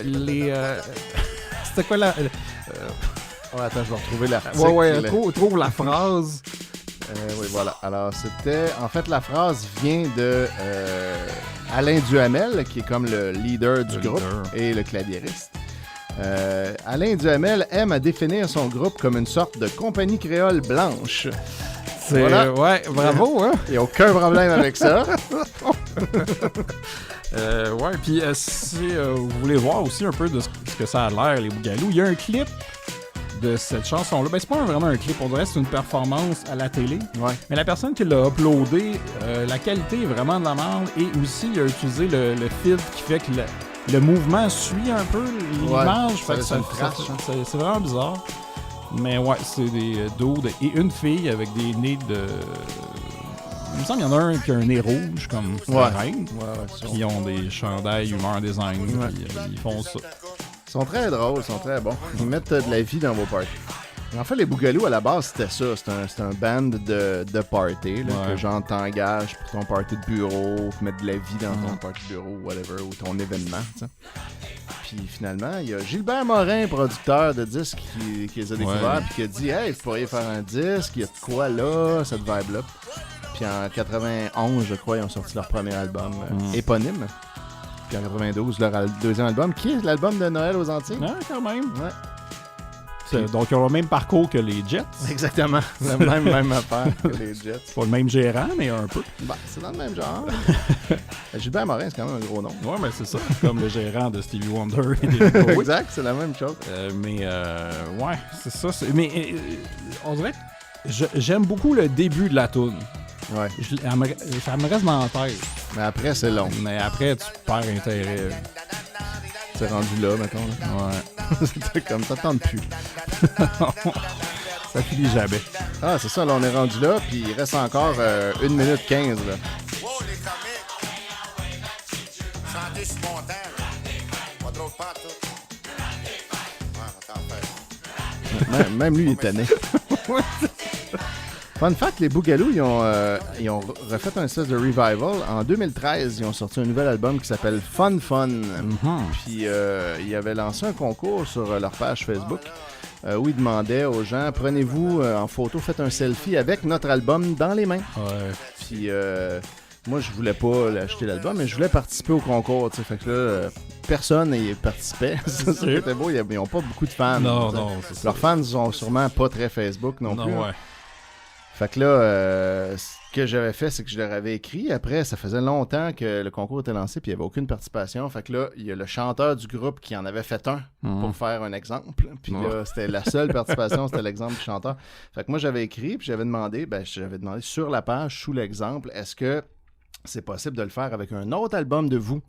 les... C'était quoi la...
Ouais, attends, je vais retrouver l'article.
ouais, trouve la phrase.
Oui, voilà. Alors, c'était... En fait, la phrase vient de Alain Duhamel, qui est comme le leader du groupe et le claviériste. Alain Duhamel aime à définir son groupe comme une sorte de compagnie créole blanche.
C'est,
Voilà.
ouais, bravo, hein?
Il n'y a aucun problème avec ça.
Ouais, puis si vous voulez voir aussi un peu de ce que ça a l'air, les Bougalous, il y a un clip de cette chanson-là. Ben, c'est pas vraiment un clip, on dirait que c'est une performance à la télé.
Ouais.
Mais la personne qui l'a uploadé, la qualité est vraiment de la merde. Et aussi, il a utilisé le filtre qui fait que le mouvement suit un peu l'image.
Ouais,
Fait que
ça laisse une trace, hein.
c'est vraiment bizarre. Mais ouais, c'est des dudes et une fille avec des nez de... Il me semble qu'il y en a un qui a un nez rouge, comme la reine.
Ouais,
Qui ont des chandails Humeur Design.
Ouais.
Puis, ils font ça.
Ils sont très drôles, ils sont très bons. Ils mettent de la vie dans vos parties. En fait, les Bougalous, à la base, c'était ça. C'était un band de party, là,
Ouais.
que genre t'engages pour ton party de bureau, pour mettre de la vie dans ton party de bureau, whatever, ou ton événement, tu sais. Puis finalement, il y a Gilbert Morin, producteur de disques, qui les a découverts, puis qui a dit « Hey, vous pourriez faire un disque, il y a de quoi là, cette vibe-là. » Puis en 91, je crois, ils ont sorti leur premier album éponyme. Puis en 92, leur deuxième album, qui est l'album de Noël aux Antilles.
Ouais, quand même.
Ouais.
Donc, ils ont le même parcours que les Jets.
Exactement. La même affaire que les Jets.
C'est pas le même gérant, mais un peu.
Bah, c'est dans le même genre. Gilbert Morin, c'est quand même un gros nom.
Ouais, mais c'est ça. Comme le gérant de Stevie Wonder et des Bowie.
Exact, c'est la même chose.
Ouais, c'est ça. Mais on dirait que j'aime beaucoup le début de la toune.
Ouais.
Ça me reste dans la tête.
Mais après, c'est long.
Mais après, tu perds intérêt.
C'est rendu là, mettons. Là.
Ouais.
C'était comme ça, tente plus.
Ça finit jamais.
Ah, c'est ça, là, on est rendu là, puis il reste encore 1 minute 15, là.
Juste montant. Pas trop de pâte, tout. Ouais, on va t'en faire.
Même lui, il était né. Fun fact, les Boogaloo, ils ont refait un espèce de revival. En 2013, ils ont sorti un nouvel album qui s'appelle Fun Fun. Puis ils avaient lancé un concours sur leur page Facebook où ils demandaient aux gens, prenez-vous en photo, faites un selfie avec notre album dans les mains.
Ouais.
Puis moi, je voulais pas acheter l'album, mais je voulais participer au concours. T'sais. Fait que là, personne n'y participait. C'était beau, ils n'ont pas beaucoup de fans.
Non, c'est ça.
Leurs fans sont sûrement pas très Facebook non plus.
Ouais.
Fait que là, ce que j'avais fait, c'est que je leur avais écrit. Après, ça faisait longtemps que le concours était lancé puis il n'y avait aucune participation. Fait que là, il y a le chanteur du groupe qui en avait fait un pour faire un exemple. Puis là, c'était la seule participation, c'était l'exemple du chanteur. Fait que moi, j'avais écrit puis j'avais demandé sur la page, sous l'exemple, est-ce que c'est possible de le faire avec un autre album de vous.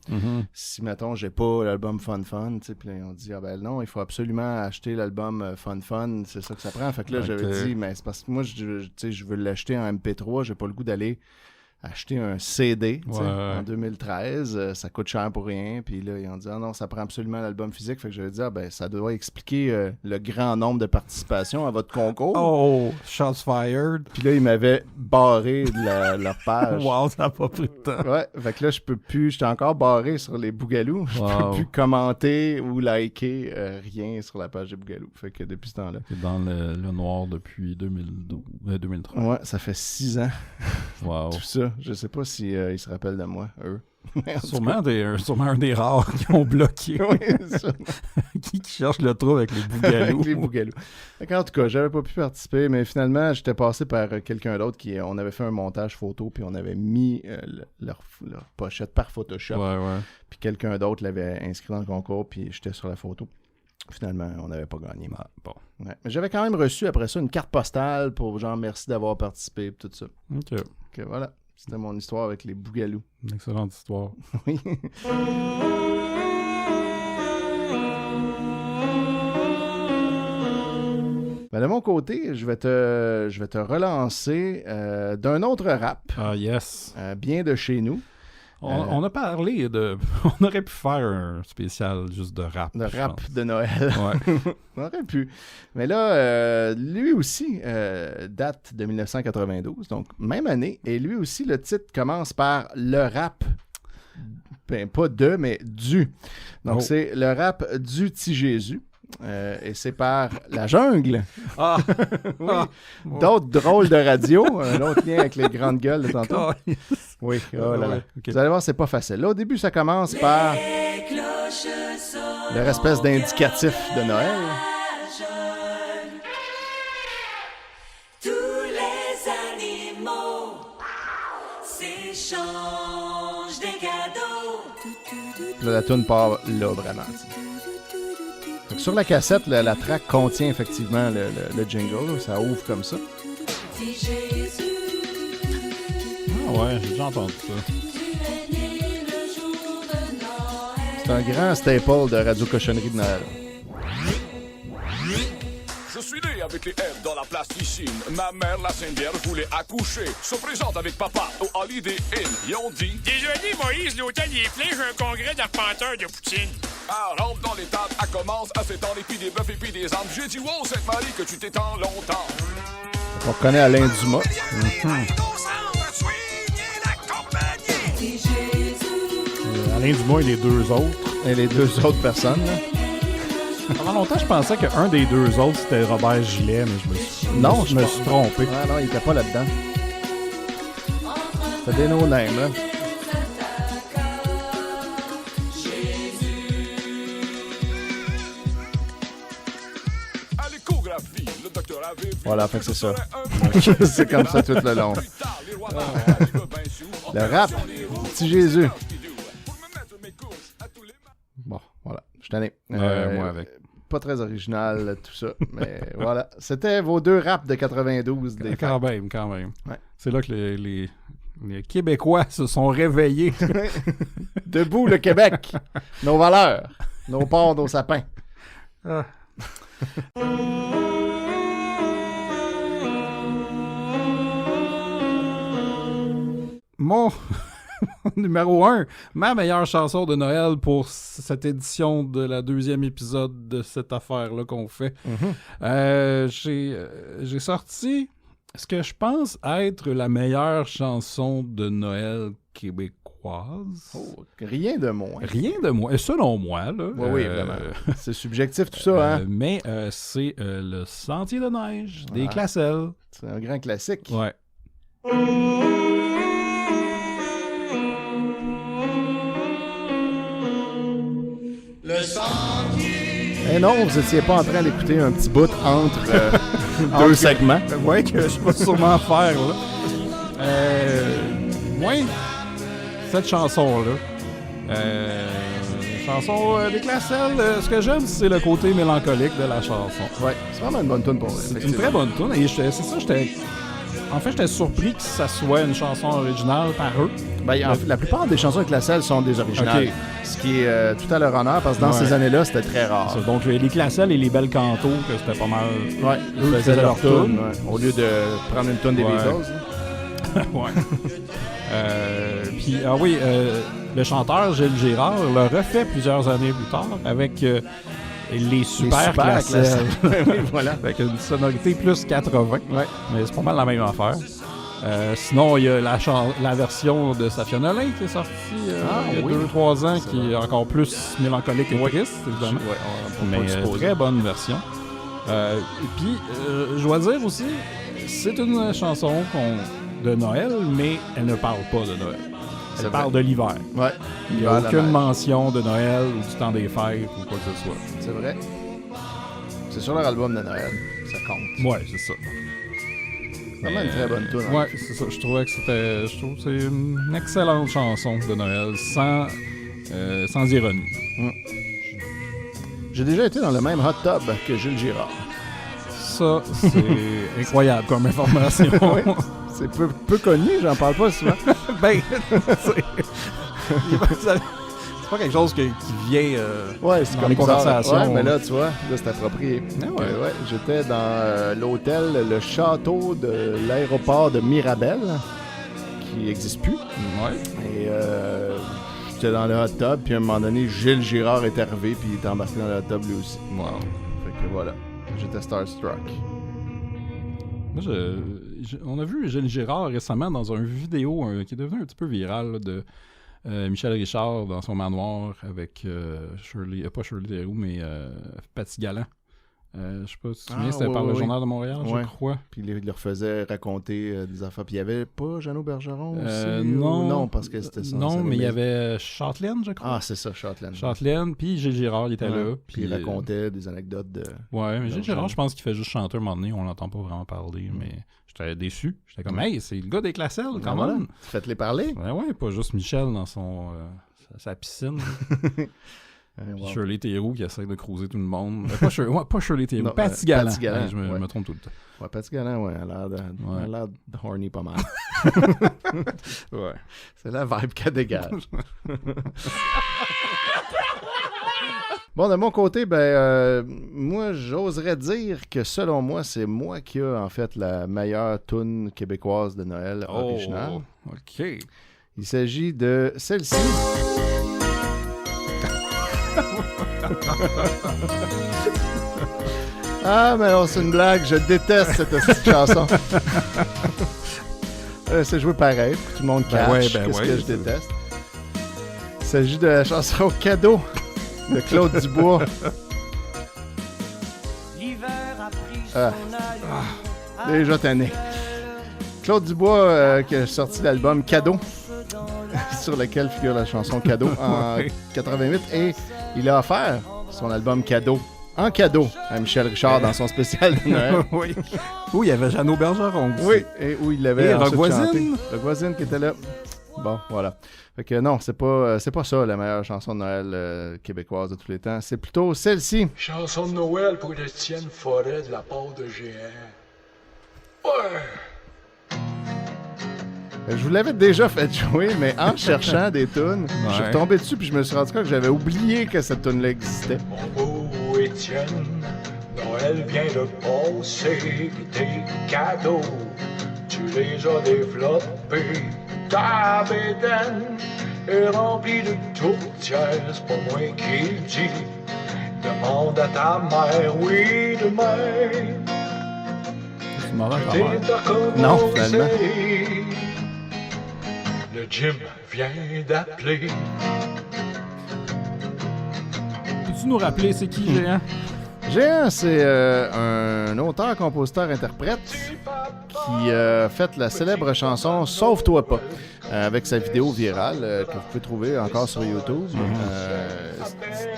Si, mettons, j'ai pas l'album Fun Fun, tu sais, puis on dit, ah ben non, il faut absolument acheter l'album Fun Fun, c'est ça que ça prend. Fait que là, j'avais dit, mais c'est parce que moi, je veux l'acheter en MP3, j'ai pas le goût d'aller acheter un CD en 2013, ça coûte cher pour rien, puis là ils ont dit ah non, ça prend absolument l'album physique, fait que j'avais dit ah ben ça doit expliquer le grand nombre de participations à votre concours.
Oh, shots fired.
Puis là ils m'avaient barré de leur page.
Wow, ça a pas pris de temps.
Ouais, fait que là j'étais encore barré sur les Boogaloo, je peux plus commenter ou liker rien sur la page des Boogaloo, fait que depuis ce temps-là.
C'est dans le noir depuis 2003.
Ouais, ça fait 6 ans.
Wow.
Tout ça. Je sais pas si ils se rappellent de moi, eux.
Sûrement un des rares qui ont bloqué.
Oui, ça.
qui cherche le trou avec les Boogaloo.
Les Boogaloo. En tout cas, j'avais pas pu participer, mais finalement, j'étais passé par quelqu'un d'autre on avait fait un montage photo, puis on avait mis leur pochette par Photoshop.
Ouais.
Puis quelqu'un d'autre l'avait inscrit dans le concours, puis j'étais sur la photo. Finalement, on n'avait pas gagné.
Ah, bon.
Ouais. Mais j'avais quand même reçu après ça une carte postale pour genre merci d'avoir participé et tout ça.
OK.
Voilà. C'était mon histoire avec les Boogaloo.
Une excellente histoire.
Oui. Ben de mon côté, je vais te relancer d'un autre rap.
Ah, yes.
Bien de chez nous.
On a parlé de... On aurait pu faire un spécial juste de rap.
De rap de Noël.
Ouais.
On aurait pu. Mais là, lui aussi date de 1992, donc même année. Et lui aussi, le titre commence par le rap. Ben, pas de, mais du. Donc c'est le rap du Petit Jésus. Et c'est par La Jungle.
Ah!
Oui. D'autres drôles de radio. Un autre lien avec les grandes gueules de tantôt. Oui, oh là là.
Okay.
Vous allez voir, c'est pas facile. Là, au début, ça commence par leur espèce d'indicatif de Noël.
Tous les animaux s'échangent des cadeaux.
Là, la toune part là, vraiment. Fait que sur la cassette, la track contient effectivement le jingle. Là, ça ouvre comme ça.
Ah ouais, j'ai déjà entendu ça.
C'est un grand staple de Radio Cochonnerie de Noël.
Je suis né avec les F dans la plasticine. Ma mère, la Sainte Vierge, voulait accoucher. Se présente avec papa au Holiday Inn. Ils ont dit
désolé Moïse, l'hôtel est plein, j'ai un congrès d'arpenteurs de poutine.
Ah, rentre dans les tables, elle commence à s'étendre, et puis des bœufs et puis des âmes. J'ai dit wow, Sainte-Marie, que tu t'étends longtemps.
On reconnaît Alain Dumas.
Alain Dumas et les deux autres.
Et les deux autres personnes, là.
Pendant longtemps, je pensais qu'un des deux autres, c'était Robert Gillet, mais je me suis trompé.
Ah non, il était pas là-dedans. C'était des no-names, là. Voilà, fait que c'est ça. C'est comme ça tout le long. Le rap, Petit Jésus. Bon, voilà, je t'en ai.
Moi avec.
Pas très original, tout ça. Mais voilà, c'était vos deux raps de 92.
Quand même.
Ouais.
C'est là que les Québécois se sont réveillés.
Debout le Québec, nos valeurs, nos porcs, nos sapins.
Ah. numéro 1, ma meilleure chanson de Noël pour cette édition de la 2e épisode de cette affaire-là qu'on fait. J'ai sorti ce que je pense être la meilleure chanson de Noël québécoise.
Oh, rien de moins.
Rien de moins. Et selon moi, là.
Oui, évidemment. C'est subjectif tout ça, hein?
Mais c'est le Sentier de neige des Classelles.
C'est un grand classique.
Ouais.
Le sentier.
Eh non, vous étiez pas en train d'écouter un petit bout entre deux segments.
Ouais, que je vais sûrement faire, là. Moi, cette chanson-là, chanson des Classelles, ce que j'aime, c'est le côté mélancolique de la chanson.
Ouais, c'est vraiment une bonne tune pour moi.
C'est une très bonne tune, et c'est ça, j'étais surpris que ça soit une chanson originale par eux.
Ben, la plupart des chansons avec Classelles sont des originales.
Okay.
Ce qui est tout à leur honneur, parce que dans ces années-là, c'était très rare.
Ça, donc, les Classelles et les Belles Cantos, que c'était pas mal.
Ouais, eux faisaient leur tune. Ouais, au lieu de prendre une tune des Beatles.
Ouais. Puis, le chanteur Gilles Girard le refait plusieurs années plus tard avec les super Classelles.
Oui, voilà.
Avec une sonorité plus 80.
Ouais.
Mais c'est pas mal la même affaire. Sinon, il y a la version de Safia Nolin qui est sortie il y a 2-3 ans, qui est encore plus mélancolique et triste, évidemment. Mais très bonne version. Et puis, je dois dire aussi, c'est une chanson de Noël, mais elle ne parle pas de Noël. Elle parle de l'hiver.
Ouais.
Il n'y a aucune mention de Noël ou du temps des fêtes ou quoi que ce soit.
C'est vrai. C'est sur leur album de Noël. Ça compte.
Ouais, c'est ça.
C'est vraiment une très bonne tune.
Ouais, c'est ça. Je trouve que c'est une excellente chanson de Noël, sans ironie.
J'ai déjà été dans le même hot tub que Gilles Girard. Ça,
c'est incroyable comme information.
Oui. C'est peu connu, j'en parle pas souvent.
Ben, c'est pas quelque chose qui vient
c'est
dans
comme
les conversations.
Ouais, mais là, tu vois, là, c'est approprié.
Ouais.
J'étais dans l'hôtel, le château de l'aéroport de Mirabel, qui n'existe plus.
Ouais.
Et j'étais dans le hot tub, puis à un moment donné, Gilles Girard est arrivé, puis il était embarqué dans le hot tub lui aussi.
Wow.
Fait que voilà, j'étais starstruck.
Moi, on a vu Gilles Girard récemment dans une vidéo qui est devenue un petit peu virale là, de Michel Richard dans son manoir avec pas Shirley Theroux, mais Patty Galland. Je sais pas si tu te souviens, c'était par le Journal de Montréal, je crois.
Puis il leur faisait raconter des affaires. Puis il y avait pas Jeannot Bergeron aussi?
Non,
parce que c'était ça.
Non, mais il y avait Châtelaine, je crois.
Ah, c'est ça, Châtelaine.
Châtelaine, puis Gilles Girard, il était là.
Puis il racontait des anecdotes de...
Ouais, mais Gilles Girard, je pense qu'il fait juste chanter un moment donné, on l'entend pas vraiment parler, mais j'étais déçu. J'étais comme, hey, c'est le gars des Classelles, quand même.
Faites-les parler.
Ouais, pas juste Michel dans sa piscine. Shirley Theroux qui essaie de cruiser tout le monde. Pas Shirley Theroux, Patty Galland. Je me trompe tout le temps.
Ouais, Patty Galland, elle a l'air de horny pas mal.
Ouais.
C'est la vibe qu'elle dégage. Bon, de mon côté, moi, j'oserais dire que selon moi, c'est moi qui a en fait la meilleure toune québécoise de Noël originale.
OK.
Il s'agit de celle-ci. Ah, mais non, c'est une blague. Je déteste cette petite chanson. C'est joué pareil, pour que tout le monde catch qu'est-ce que je déteste. Il s'agit de la chanson Cadeau de Claude Dubois. Déjà tanné. Claude Dubois qui a sorti l'album Cadeau, sur lequel figure la chanson Cadeau en 88, et il a offert son album Cadeau en cadeau à Michel Richard dans son spécial de Noël.
Oui. Où il y avait Jeannot Bergeron aussi.
Oui, et où il l'avait
chanté.
Rock Voisine qui était là. Bon, voilà. Fait que non, c'est pas ça la meilleure chanson de Noël québécoise de tous les temps. C'est plutôt celle-ci.
Chanson de Noël pour Étienne Forêt de la part de GR. Ouais!
Je vous l'avais déjà fait jouer, mais en cherchant des tunes, je suis retombé dessus puis je me suis rendu compte que j'avais oublié que cette tune-là existait.
Mon beau Étienne, Noël vient de passer, tes cadeaux, tu les as développés. Ta bédaine est remplie de tourtières, c'est pas moi qui le dis. Demande à ta mère, oui, demain.
C'est mauvais, ça va.
T'es à commencer.
Non, finalement.
Le gym vient d'appeler.
Peux-tu nous rappeler c'est qui, Géant?
Géant, c'est un auteur, compositeur, interprète qui a fait la célèbre chanson Sauve-toi pas avec sa vidéo virale que vous pouvez trouver encore sur YouTube.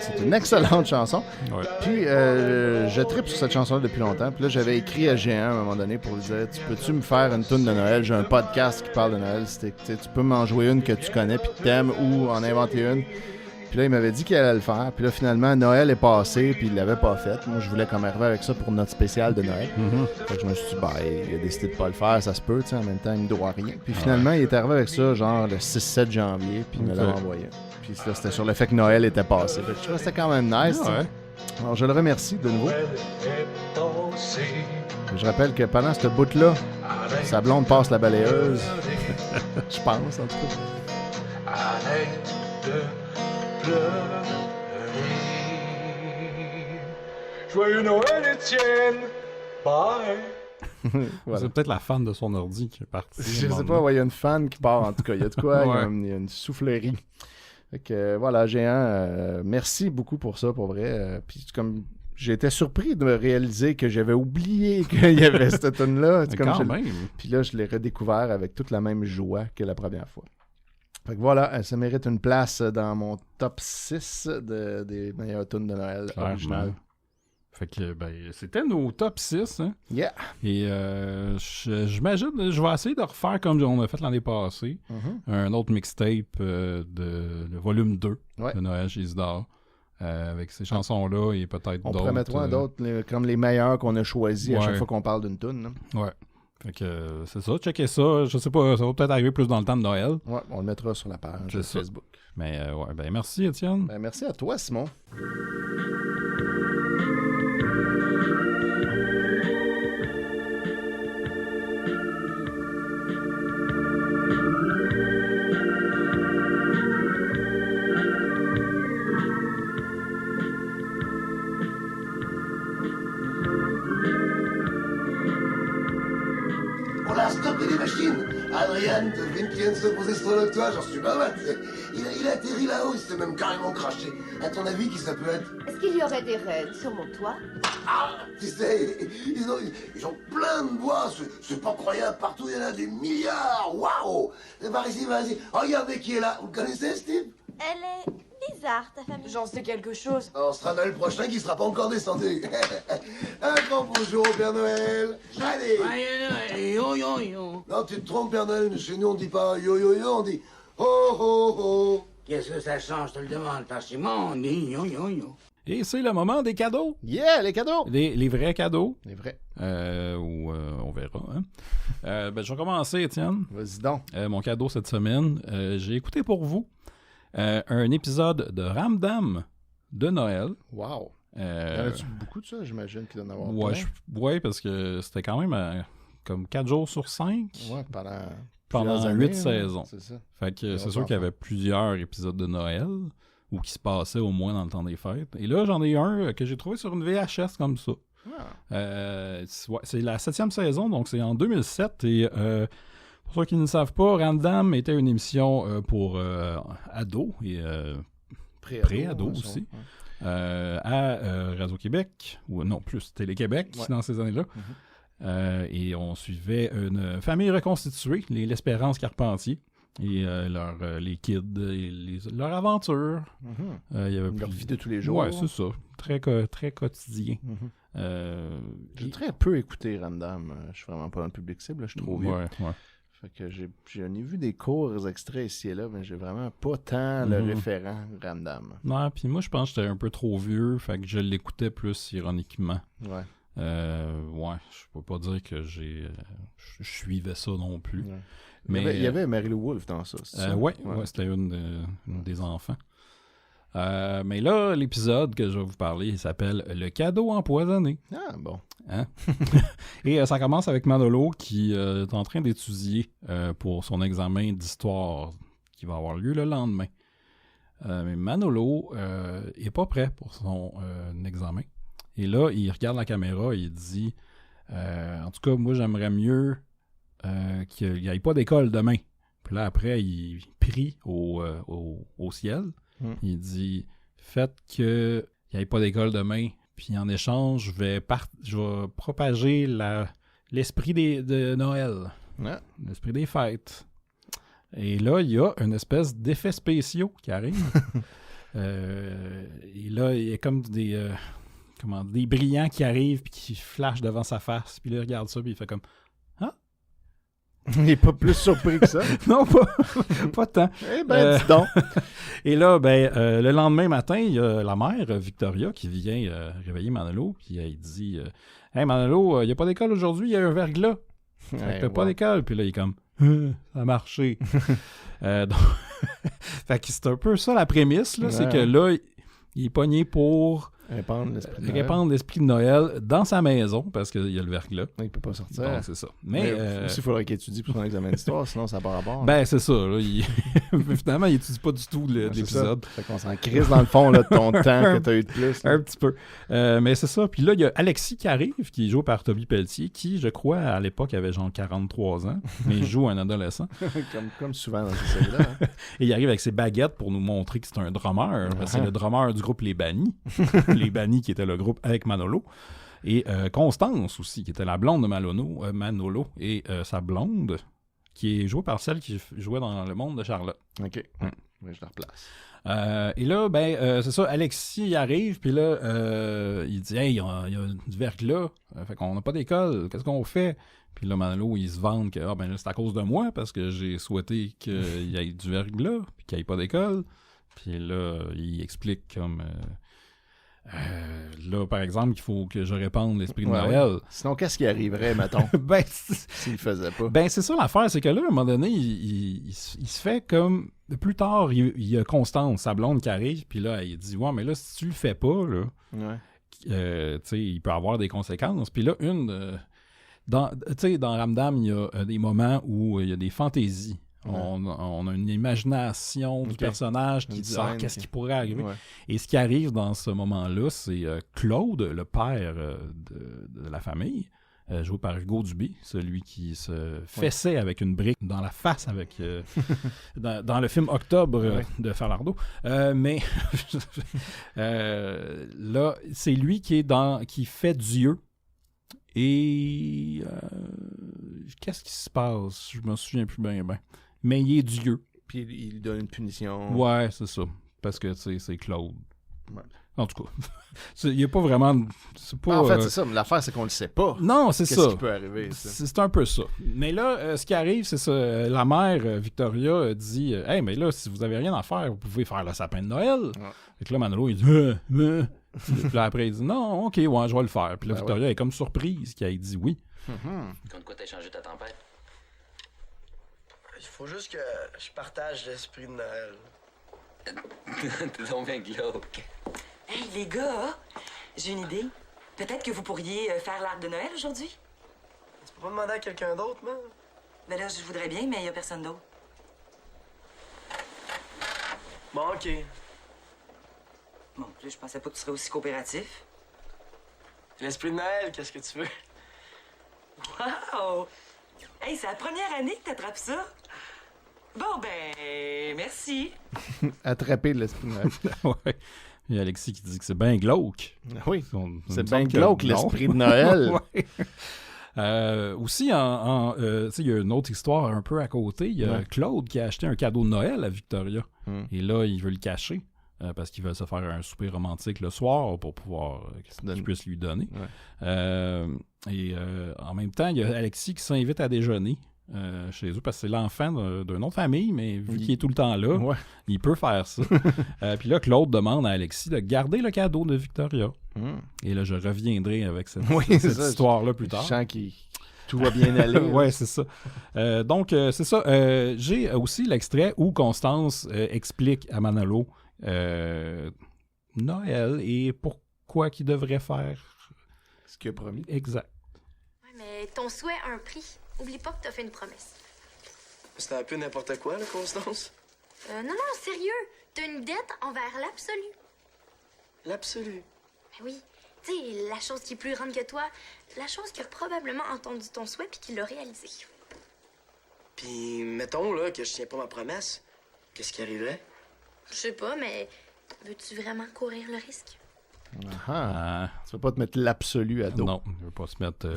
C'est une excellente chanson.
Ouais.
Puis je tripe sur cette chanson depuis longtemps. Puis là, j'avais écrit à Géant à un moment donné pour lui dire peux-tu me faire une toune de Noël? J'ai un podcast qui parle de Noël. Tu peux m'en jouer une que tu connais puis que t'aimes ou en inventer une. Puis là, il m'avait dit qu'il allait le faire. Puis là, finalement, Noël est passé, puis il l'avait pas fait. Moi, je voulais comme arriver avec ça pour notre spécial de Noël. Fait que je me suis dit, il a décidé de pas le faire, ça se peut, tu sais, en même temps, il me doit rien. Puis finalement, il est arrivé avec ça, genre le 6-7 janvier, puis il me l'a envoyé. Puis là, c'était sur le fait que Noël était passé. Fait que je trouvais que c'était quand même nice.
Ouais.
Alors, je le remercie de nouveau. Je rappelle que pendant ce bout-là, sa blonde passe la balayeuse. Je pense, en tout cas.
Arrête de pleurer. Joyeux Noël, Étienne. Bye.
Voilà.
C'est peut-être la fan de son ordi qui est partie.
Je sais pas, il y a une fan qui part en tout cas. Il y a de quoi, il y a une soufflerie. Fait que voilà, Géant, merci beaucoup pour ça, pour vrai. Puis comme j'ai été surpris de me réaliser que j'avais oublié qu'il y avait cette tune-là. Puis là, je l'ai redécouvert avec toute la même joie que la première fois. Fait que voilà, ça mérite une place dans mon top 6 des meilleures tunes de Noël originales.
Fait que, c'était nos top 6. Hein?
Yeah!
Et j'imagine, je vais essayer de refaire comme on a fait l'année passée, un autre mixtape de le volume 2 de Noël chez Isidore. Avec ces chansons-là et peut-être d'autres.
On pourrait mettre d'autres, comme les meilleurs qu'on a choisis à chaque fois qu'on parle d'une tune.
Ouais. Fait que c'est ça, checkez ça. Je sais pas, ça va peut-être arriver plus dans le temps de Noël.
Ouais, on le mettra sur la page de Facebook.
Mais merci Étienne.
Merci à toi, Simon.
On a stoppé les machines. Adrien devine qui vient de se poser sur le toit, j'en suis pas mal. Il a atterri là-haut, il s'est même carrément craché. À ton avis, qui ça peut être?
Est-ce qu'il y aurait des rennes sur mon toit?
Ah, tu sais, ils ont plein de bois, c'est pas croyable, partout il y en a des milliards, waouh! Par ici, vas-y, regardez qui est là, vous le connaissez ce type?
Elle est bizarre, ta famille.
J'en sais quelque chose.
On sera Noël prochain qui sera pas encore descendu. Un grand bonjour au Père Noël. Allez.
Joyeux Noël, yo yo yo.
Non, tu te trompes, Père Noël. Chez nous, on dit pas yo yo yo, on dit ho ho ho.
Qu'est-ce que ça change, je te le demande, parce que Simon, on dit yo yo yo.
Et c'est le moment des cadeaux.
Yeah, les cadeaux.
Les vrais cadeaux.
Les vrais.
On verra. Hein? Je vais commencer, Étienne.
Vas-y donc.
Mon cadeau cette semaine, j'ai écouté pour vous un épisode de Ramdam de Noël.
Wow. Y en a-tu beaucoup de ça? J'imagine qu'il doit en avoir
ouais, parce que c'était quand même comme 4 jours sur 5.
Ouais,
pendant 8 saisons.
C'est ça.
Fait que c'est sûr qu'il y avait plusieurs épisodes de Noël ou qui se passaient au moins dans le temps des fêtes. Et là, j'en ai un que j'ai trouvé sur une VHS comme ça. C'est la 7e saison, donc c'est en 2007. Et pour ceux qui ne le savent pas, Ramdam était une émission pour ados et pré-ados aussi. À Radio-Québec, ou non, plus Télé-Québec dans ces années-là. Et on suivait une famille reconstituée, les L'Espérance Carpentier, et les kids, et leur aventure. Il y avait
leur vie de tous les jours.
Ouais, c'est ça. Très quotidien.
J'ai très peu écouté Ramdam. Je suis vraiment pas dans le public cible, je suis trop vieux.
Ouais.
Fait que j'en ai vu des courts extraits ici et là, mais j'ai vraiment pas tant le référent Ramdam.
Non, puis moi, je pense que j'étais un peu trop vieux, fait que je l'écoutais plus ironiquement.
Ouais.
Je peux pas dire que je suivais ça non plus.
Ouais.
Mais
il y avait Mary Lou Wolfe dans ça, c'est ça?
Ouais, c'était une des enfants. Mais là, l'épisode que je vais vous parler, il s'appelle « Le cadeau empoisonné ».
Ah, bon.
Hein? Et ça commence avec Manolo qui est en train d'étudier pour son examen d'histoire qui va avoir lieu le lendemain. Mais Manolo est pas prêt pour son examen. Et là, il regarde la caméra et il dit en tout cas, moi, j'aimerais mieux qu'il n'y ait pas d'école demain. Puis là, après, il prie au ciel. Il dit faites qu'il n'y ait pas d'école demain. Puis en échange, je vais propager l'esprit de Noël.
Ouais.
L'esprit des fêtes. Et là, il y a une espèce d'effets spéciaux qui arrivent. Et là, il y a comme des brillants qui arrivent puis qui flashent devant sa face. Puis là, il regarde ça puis il fait comme « Ah! »
Il n'est pas plus surpris que ça.
Non, pas tant.
Eh ben, dis donc.
Et là, le lendemain matin, il y a la mère, Victoria, qui vient réveiller Manolo. Puis elle dit Hey Manolo, il n'y a pas d'école aujourd'hui, il y a un verglas. Fait que pas d'école. Puis là, il est comme ça a marché. Fait que c'est un peu ça la prémisse, là, c'est que là, il est pogné pour
répandre
l'esprit de Noël dans sa maison parce qu'il y a le verglas.
Il peut pas sortir.
Donc, c'est ça. Mais
aussi, il faudrait qu'il étudie pour son examen d'histoire, sinon ça n'a pas rapport.
Ben, c'est ça. Là, finalement, il étudie pas du tout l'épisode.
Fait qu'on s'en crise dans le fond là, de ton temps que tu as eu de plus.
Un petit peu. Mais c'est ça. Puis là, il y a Alexis qui arrive, qui est joué par Toby Pelletier, qui, je crois, à l'époque, avait genre 43 ans, mais il joue un adolescent.
comme souvent dans ces séries-là. Hein.
Et il arrive avec ses baguettes pour nous montrer que c'est un drummer. C'est le drummer du groupe Les Bannis. Les Bannis qui était le groupe avec Manolo. Et Constance aussi, qui était la blonde de Manolo. Et sa blonde, qui est jouée par celle qui jouait dans Le Monde de Charlotte.
OK. Oui, je la replace.
Et là, c'est ça, Alexis il arrive, puis là, il dit « Hey, il y a du verglas, fait qu'on n'a pas d'école, qu'est-ce qu'on fait? » Puis là, Manolo, il se vante que c'est à cause de moi, parce que j'ai souhaité qu'il y ait du verglas, puis qu'il n'y ait pas d'école. Puis là, il explique comme... là, par exemple, qu'il faut que je répande l'esprit de Noël.
Ouais. Sinon, qu'est-ce qui arriverait, mettons, s'il le faisait pas? Ben,
c'est ça l'affaire, c'est que là, à un moment donné, il se fait comme... Plus tard, il y a Constance, sa blonde, qui arrive, puis là, il dit « Ouais, mais là, si tu le fais pas, là, tu sais, il peut avoir des conséquences. » Puis là, dans Ramdam, il y a des moments où il y a des fantaisies. On a une imagination du personnage qui dit « qu'est-ce qui pourrait arriver? » Et ce qui arrive dans ce moment-là, c'est Claude, le père de la famille, joué par Hugo Dubé, celui qui se fessait avec une brique dans la face avec dans le film Octobre de Falardeau. Mais là, c'est lui qui fait Dieu. Et qu'est-ce qui se passe? Je me souviens plus bien. Mais il est Dieu.
Puis il donne une punition.
Ouais, c'est ça. Parce que c'est Claude.
Ouais.
En tout cas, il n'y a pas vraiment...
En fait, c'est ça. Mais l'affaire, c'est qu'on le sait pas.
Non, c'est ça.
Qu'est-ce qui peut arriver?
C'est un peu ça. Mais là, ce qui arrive, c'est ça. La mère, Victoria, dit « Hey, mais là, si vous avez rien à faire, vous pouvez faire le sapin de Noël. » Fait que là, Manolo, il dit Puis là, après, il dit « Non, OK, ouais, je vais le faire. » Puis là, Victoria est comme surprise qu'elle ait dit oui.
Contre quoi t'as changé ta tempête?
Il faut juste que je partage l'esprit de Noël.
T'es donc bien glauque.
Hey, les gars, j'ai une idée. Peut-être que vous pourriez faire l'arbre de Noël aujourd'hui?
Tu peux pas demander à quelqu'un d'autre, man?
Ben là, je voudrais bien, mais il y a personne d'autre.
Bon, OK.
Bon, plus, je pensais pas que tu serais aussi coopératif.
L'esprit de Noël, qu'est-ce que tu veux?
Wow! Hey, c'est la première année que t'attrapes ça? Bon, ben, merci.
Attraper l'esprit de Noël.
Ouais. Il y a Alexis qui dit que c'est bien glauque.
Oui, c'est bien glauque, l'esprit de Noël.
Aussi, il y a une autre histoire un peu à côté. Il y a Claude qui a acheté un cadeau de Noël à Victoria. Et là, il veut le cacher parce qu'il veut se faire un souper romantique le soir pour pouvoir qu'il puisse lui donner. Et en même temps, il y a Alexis qui s'invite à déjeuner chez eux parce que c'est l'enfant d'une autre famille, mais vu qu'il est tout le temps là, il peut faire ça. Puis là, Claude demande à Alexis de garder le cadeau de Victoria. Et là, je reviendrai avec cette histoire-là plus tard.
Je sens que tout va bien aller.
Oui, c'est ça. Donc, c'est ça. J'ai aussi l'extrait où Constance explique à Manolo Noël et pourquoi qu'il devrait faire
ce qu'il a promis.
Exact.
Ouais, mais ton souhait a un prix. Oublie pas que t'as fait une promesse.
C'était un peu n'importe quoi, là, Constance?
Non, sérieux. T'as une dette envers l'absolu.
L'absolu.
Ben oui. Tu sais, la chose qui est plus grande que toi, la chose qui a probablement entendu ton souhait puis qui l'a réalisé.
Puis, mettons, là, que je tiens pas ma promesse. Qu'est-ce qui arriverait?
Je sais pas, mais veux-tu vraiment courir le risque?
Tu vas pas te mettre l'absolu à dos.
Non, il veut pas se mettre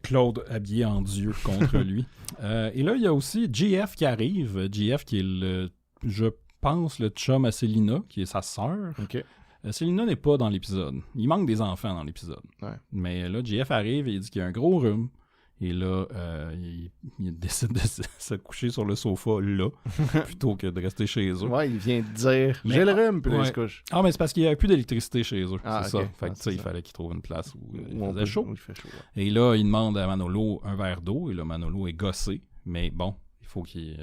Claude habillé en Dieu contre lui. Et là, il y a aussi JF qui arrive. JF qui est je pense, le chum à Célina, qui est sa sœur.
OK.
Célina n'est pas dans l'épisode. Il manque des enfants dans l'épisode.
Ouais.
Mais là, JF arrive et il dit qu'il y a un gros rhume. Et là, il décide de se coucher sur le sofa là, plutôt que de rester chez eux.
Ouais, il vient de dire « J'ai le rhume », puis là, il se couche.
Ah, mais c'est parce qu'il n'y avait plus d'électricité chez eux, c'est
okay.
ça. Fait que, tu sais, il fallait qu'il trouve une place où il faisait chaud.
Où il fait chaud, ouais.
Et là, il demande à Manolo un verre d'eau, et là, Manolo est gossé. Mais bon, il faut qu'il...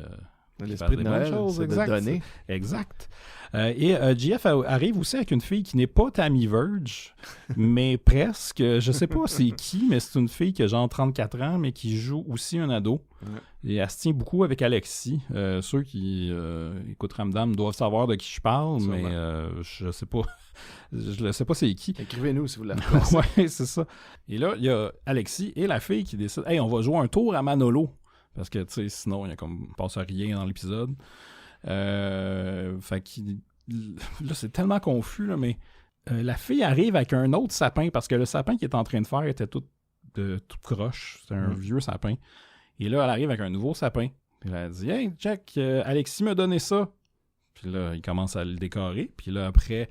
L'esprit de Noël, c'est de donner.
Exact. Et JF arrive aussi avec une fille qui n'est pas Tammy Verge, mais presque. Je sais pas c'est qui, mais c'est une fille qui a genre 34 ans, mais qui joue aussi un ado. Ouais. Et elle se tient beaucoup avec Alexis. Ceux qui écoutent Ramdam doivent savoir de qui je parle, mais je sais pas. Je ne sais pas c'est qui.
Écrivez-nous si vous l'avez.
Ouais, c'est ça. Et là, il y a Alexis et la fille qui décident « Hey, on va jouer un tour à Manolo ». Parce que, tu sais, sinon, il ne passe rien dans l'épisode. Fait qu'il... Là, c'est tellement confus, là, mais la fille arrive avec un autre sapin, parce que le sapin qu'il est en train de faire était tout croche. C'était un vieux sapin. Et là, elle arrive avec un nouveau sapin. Puis là, elle dit « Hey, Jack, Alexis m'a donné ça. » Puis là, il commence à le décorer. Puis là, après,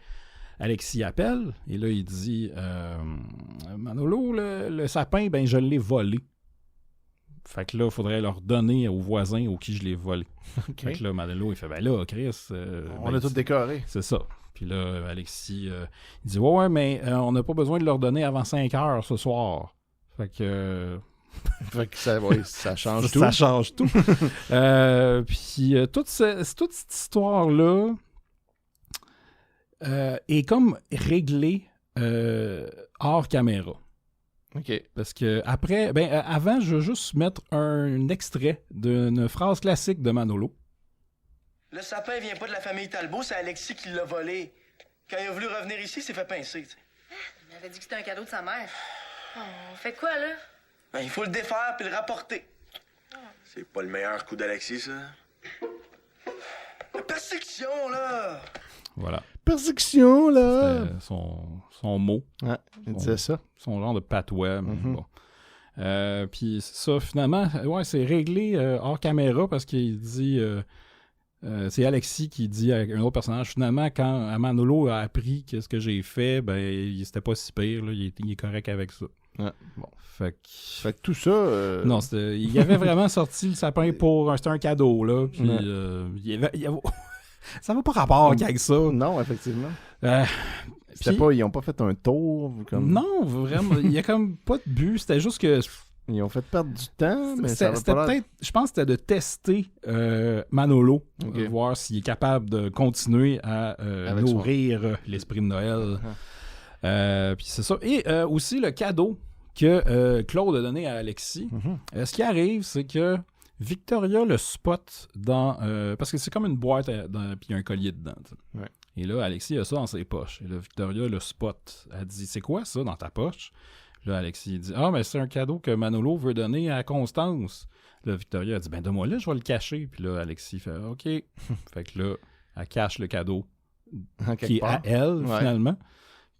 Alexis appelle. Et là, il dit « Manolo, le sapin, ben je l'ai volé. » Fait que là, il faudrait leur donner aux voisins aux qui je l'ai volé. Okay. Fait que là, Manolo, il fait « Ben là, Chris...
on a tout décoré. »
C'est ça. Puis là, Alexis, il dit « Ouais, mais on n'a pas besoin de leur donner avant 5 heures ce soir. » Fait que...
fait que ça change tout.
Ça change tout. Puis toute cette histoire-là est comme réglée hors caméra.
OK.
Parce que après, avant, je veux juste mettre un extrait d'une phrase classique de Manolo.
Le sapin vient pas de la famille Talbot, c'est Alexis qui l'a volé. Quand il a voulu revenir ici, il s'est fait pincer. T'sais.
Il avait dit que c'était un cadeau de sa mère. On fait quoi, là?
Ben, il faut le défaire puis le rapporter.
C'est pas le meilleur coup d'Alexis, ça?
La persécution, là!
Voilà.
Persécution, là!
C'était son mot.
Ouais, il disait ça.
Son genre de patois. Bon. Puis ça, finalement, ouais, c'est réglé hors caméra parce qu'il dit... c'est Alexis qui dit à un autre personnage, finalement, quand Manolo a appris ce que j'ai fait, ben, c'était pas si pire. Là, il est correct avec ça.
Ouais, bon.
Fait que
tout ça...
Non, il avait vraiment sorti le sapin pour... C'était un cadeau, là. Puis il y avait... Ça n'a pas rapport avec ça.
Non, effectivement.
Puis,
ils n'ont pas fait un tour? Comme...
Non, vraiment. Il n'y a comme pas de but. C'était juste que...
Ils ont fait perdre du temps, mais
c'était peut-être... Je pense que c'était de tester Manolo, voir s'il est capable de continuer à nourrir l'esprit de Noël. Puis c'est ça. Et aussi le cadeau que Claude a donné à Alexis. Ce qui arrive, c'est que Victoria le spot dans... parce que c'est comme une boîte puis un collier dedans.
Ouais.
Et là, Alexis a ça dans ses poches. Et là, Victoria le spot. Elle dit « C'est quoi ça dans ta poche? » Là, Alexis dit « Ah, mais c'est un cadeau que Manolo veut donner à Constance. » Là, Victoria a dit « Ben, donne-moi là, je vais le cacher. » Puis là, Alexis fait « OK. » Fait que là, elle cache le cadeau qui est à elle, finalement.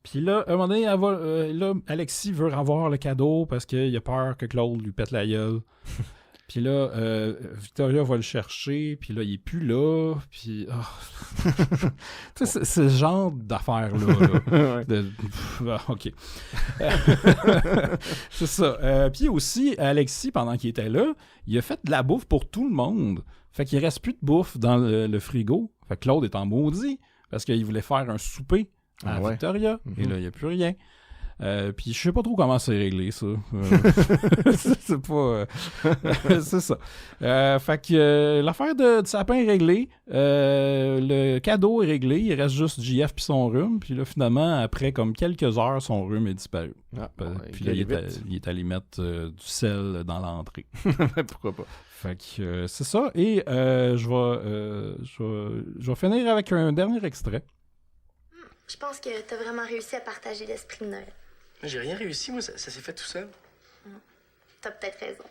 Puis là, à un moment donné, là, Alexis veut avoir le cadeau parce qu'il a peur que Claude lui pète la gueule. Puis là, Victoria va le chercher, puis là, il est plus là, puis... Oh. Tu sais, c'est ce genre d'affaires-là. Là. OK. C'est ça. Puis aussi, Alexis, pendant qu'il était là, il a fait de la bouffe pour tout le monde. Fait qu'il reste plus de bouffe dans le frigo. Fait que Claude est en maudit, parce qu'il voulait faire un souper à Victoria. Et là, il n'y a plus rien. Puis je sais pas trop comment c'est réglé, ça. C'est pas... c'est ça. Fait que l'affaire du sapin est réglée. Le cadeau est réglé. Il reste juste JF puis son rhume. Puis là, finalement, après comme quelques heures, son rhume est disparu. Puis là, il est allé mettre du sel dans l'entrée.
Pourquoi pas?
Fait que c'est ça. Et je vais finir avec un dernier extrait.
Je pense que t'as vraiment réussi à partager l'esprit de Noël.
J'ai rien réussi, moi, ça s'est fait tout seul.
T'as peut-être raison.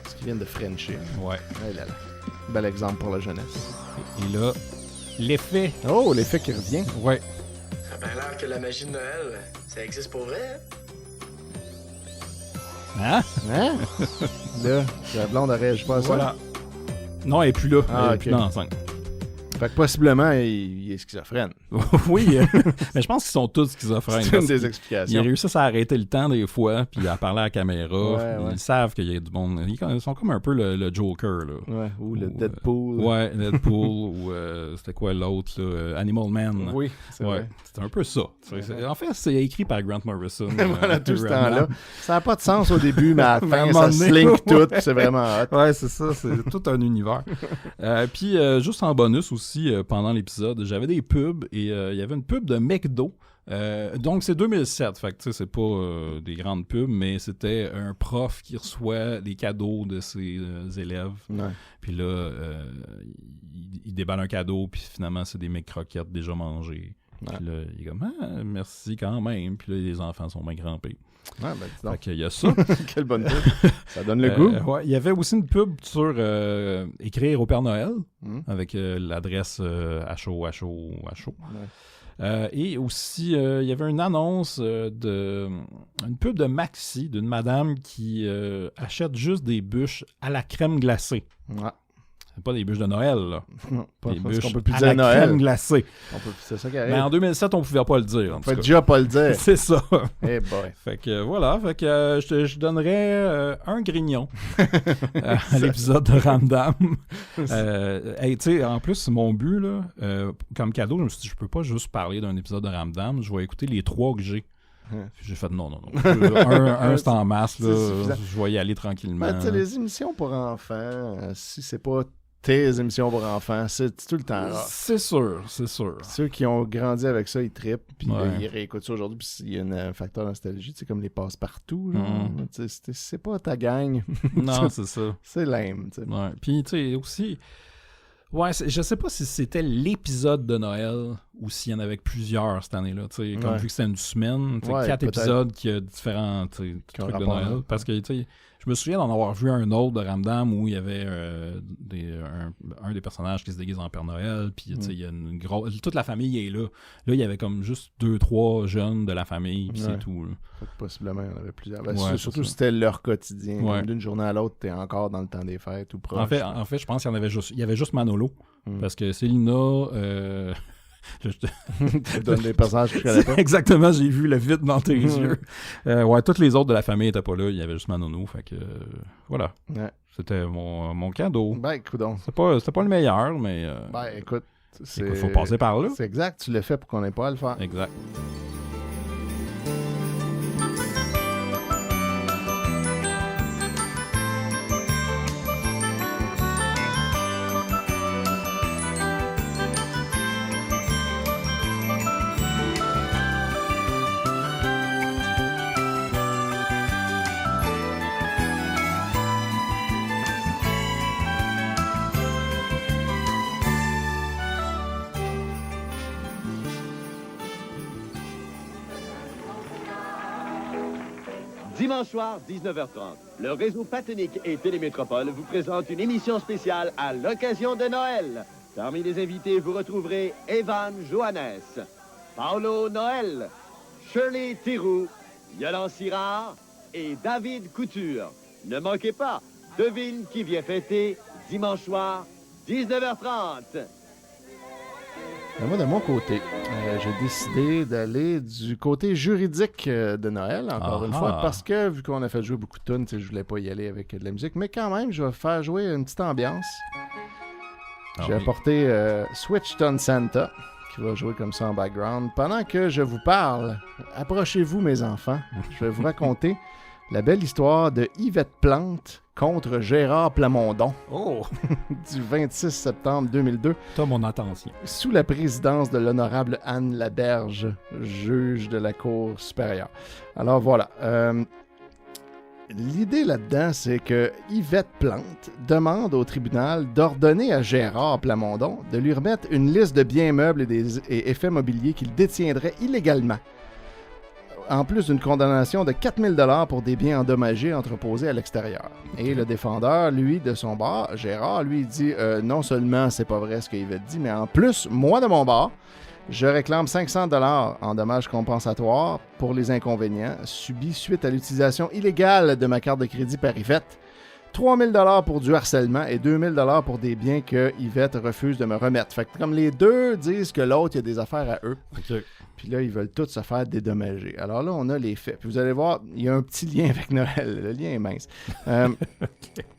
Ce qui vient de Frencher.
Ouais.
Là, là. Bel exemple pour la jeunesse.
Et là, l'effet.
Oh, l'effet qui revient.
Ouais.
Ça a bien l'air que la magie de Noël, ça existe pour vrai.
Hein?
Hein? Là, la blonde a réagi pas à ça.
Voilà. Non, elle est plus là.
Ah,
Elle est plus dans l'enceinte.
Fait que possiblement, il est schizophrène.
Oui, mais je pense qu'ils sont tous schizophrènes.
C'est une des explications.
Ils réussissent à arrêter le temps des fois, puis à parler à la caméra.
Ouais.
Ils savent qu'il y a du monde. Ils sont comme un peu le Joker, là.
Ouais, ou le Deadpool.
Ouais, Deadpool, ou c'était quoi l'autre, là? Animal Man.
Oui, c'est vrai.
C'est un peu ça. En fait, c'est écrit par Grant Morrison.
Voilà, tout ce temps-là. Ça n'a pas de sens au début, mais à la fin, ça se link tout, puis c'est vraiment hot.
Ouais, c'est ça. C'est tout un univers. Puis, juste en bonus aussi, pendant l'épisode, j'avais des pubs, et il y avait une pub de McDo. Donc, c'est 2007. Fait que, tu sais, c'est pas des grandes pubs, mais c'était un prof qui reçoit des cadeaux de ses élèves.
Ouais.
Puis là, il déballe un cadeau, puis finalement, c'est des McCroquettes déjà mangées.
Ouais.
Puis là, il est comme « Ah, merci quand même. » Puis là, les enfants sont bien crampés.
Ouais, ben dis donc.
Fait qu'il y a ça.
Quelle bonne pub. Ça donne le goût.
Ouais, il y avait aussi une pub sur écrire au Père Noël, avec l'adresse à chaud.
Ouais.
Et aussi, il y avait une annonce une pub de Maxi, d'une madame qui achète juste des bûches à la crème glacée.
Ouais.
C'est pas des bûches de Noël, là.
Non, pas
des bûches
qu'on peut plus
à
dire
la
Noël.
crème glacée.
C'est ça qui arrive.
Mais en 2007, on pouvait pas le dire.
On pouvait déjà pas le dire.
C'est ça.
Eh boy.
Fait que voilà, je donnerais un grignon à l'épisode de Ramdam. Tu sais, en plus, mon but, là, comme cadeau, je me suis dit, je peux pas juste parler d'un épisode de Ramdam, je vais écouter les 3 que j'ai. Puis j'ai fait non. un c'est en masse, là, je vais y aller tranquillement.
Ben, tu sais, les émissions pour enfants, si c'est pas tes émissions pour enfants, c'est tout le temps rare.
C'est sûr.
Ceux qui ont grandi avec ça, ils trippent, puis
Ouais.
ils réécoutent ça aujourd'hui, puis il y a un facteur nostalgie, tu sais, comme les passe-partout. Tu sais, c'est pas ta gang.
Non, c'est ça.
C'est lame, tu sais.
Ouais. Puis, tu sais, aussi... Ouais, je sais pas si c'était l'épisode de Noël ou s'il y en avait plusieurs cette année-là. Tu sais, comme vu que c'était une semaine, 4
peut-être.
épisodes qui ont différents trucs de Noël. Parce que, tu sais, je me souviens d'en avoir vu un autre de Ramdam où il y avait un des personnages qui se déguise en Père Noël, puis tu sais, il y a une grosse... Toute la famille est là. Là, il y avait comme juste 2-3 jeunes de la famille, puis c'est tout.
Fait que possiblement, il y en avait plusieurs. Ben,
Ouais,
surtout si c'était leur quotidien.
Ouais.
Comme d'une journée à l'autre, t'es encore dans le temps des fêtes ou proche.
En fait, je pense qu'il y avait juste Manolo. Parce que Célina...
Tu donnes des personnages que je connais pas.
Exactement, j'ai vu le vide dans tes yeux. Ouais, toutes les autres de la famille n'étaient pas là. Il y avait juste Manono. Fait que voilà.
Ouais.
C'était mon cadeau.
Ben, écoute donc.
C'était pas le meilleur, mais.
Ben, écoute.
Il faut passer par là.
C'est exact. Tu l'as fait pour qu'on n'ait pas à le faire.
Exact.
Dimanche soir, 19h30, le réseau Patinique et Télémétropole vous présente une émission spéciale à l'occasion de Noël. Parmi les invités, vous retrouverez Evan Johannes, Paolo Noël, Shirley Theroux, Yolande Sirard et David Couture. Ne manquez pas, devine qui vient fêter dimanche soir, 19h30.
Ben moi, de mon côté, j'ai décidé d'aller du côté juridique de Noël, encore une fois, parce que vu qu'on a fait jouer beaucoup de tunes, je voulais pas y aller avec de la musique, mais quand même, je vais faire jouer une petite ambiance. J'ai apporté Switched on Santa, qui va jouer comme ça en background. Pendant que je vous parle, approchez-vous mes enfants, je vais vous raconter la belle histoire de Yvette Plante contre Gérard Plamondon du 26 septembre 2002.
T'as mon attention.
Sous la présidence de l'honorable Anne Laberge, juge de la Cour supérieure. Alors voilà. L'idée là-dedans, c'est que Yvette Plante demande au tribunal d'ordonner à Gérard Plamondon de lui remettre une liste de biens meubles et effets mobiliers qu'il détiendrait illégalement. En plus d'une condamnation de 4 000 $ pour des biens endommagés entreposés à l'extérieur. Et le défendeur, lui, de son bord, Gérard, lui, dit non seulement c'est pas vrai ce que Yvette dit, mais en plus, moi de mon bord, je réclame 500 $ en dommages compensatoires pour les inconvénients subis suite à l'utilisation illégale de ma carte de crédit par Yvette, 3 000 $ pour du harcèlement et 2 000 $ pour des biens que Yvette refuse de me remettre. Fait que comme les deux disent que l'autre, il y a des affaires à eux, puis là, ils veulent tous se faire dédommager. Alors là, on a les faits. Puis vous allez voir, il y a un petit lien avec Noël. Le lien est mince.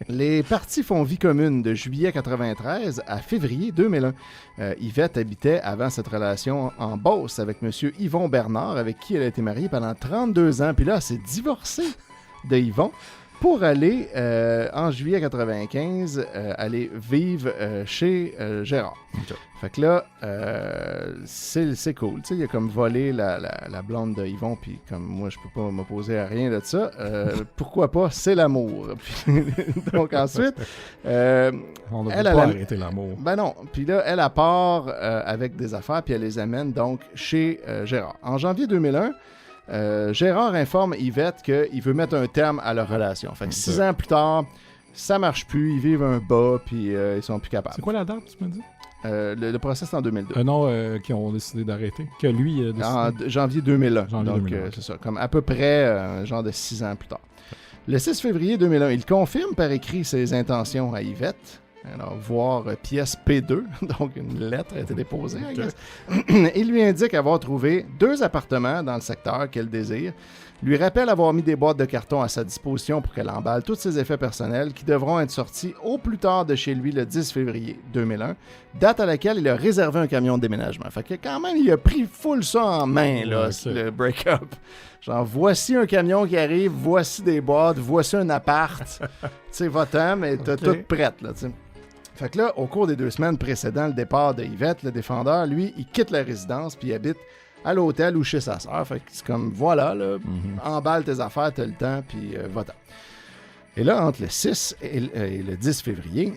Les parties font vie commune de juillet 93 à février 2001. Yvette habitait avant cette relation en Beauce avec M. Yvon Bernard, avec qui elle a été mariée pendant 32 ans. Puis là, elle s'est divorcée de Yvon pour aller, en juillet 95, aller vivre chez Gérard. Okay. Fait que là, c'est cool. Tu sais, il a comme volé la blonde de Yvon, puis comme moi, je peux pas m'opposer à rien de ça. Pourquoi pas? C'est l'amour. Donc ensuite...
on ne peut pas arrêter l'amour.
Ben non. Puis là, elle part avec des affaires, puis elle les amène donc chez Gérard. En janvier 2001, Gérard informe Yvette qu'il veut mettre un terme à leur relation. Fait que 6 ans plus tard, ça marche plus, ils vivent un bas, puis ils sont plus capables.
C'est quoi la date, tu m'as dit?
Le procès, c'est en 2002.
Non, qui ont décidé d'arrêter. Que lui a décidé.
En janvier 2001.
Janvier 2001.
C'est ça, comme à peu près un genre de 6 ans plus tard. Le 6 février 2001, il confirme par écrit ses intentions à Yvette. Alors, voir pièce P2, donc une lettre a été déposée. Il lui indique avoir trouvé 2 appartements dans le secteur qu'elle désire. Lui rappelle avoir mis des boîtes de carton à sa disposition pour qu'elle emballe tous ses effets personnels qui devront être sortis au plus tard de chez lui le 10 février 2001, date à laquelle il a réservé un camion de déménagement. Fait que quand même, il a pris full ça en main, là, le break-up. Genre, voici un camion qui arrive, voici des boîtes, voici un appart. Tu sais, va-t'en, mais t'as tout prête, là, tu sais. Fait que là, au cours des 2 semaines précédant le départ de Yvette, le défendeur, lui, il quitte la résidence puis il habite à l'hôtel ou chez sa sœur. Fait que c'est comme, voilà, là, emballe tes affaires, t'as le temps, puis va-t'en. Et là, entre le 6 et le 10 février,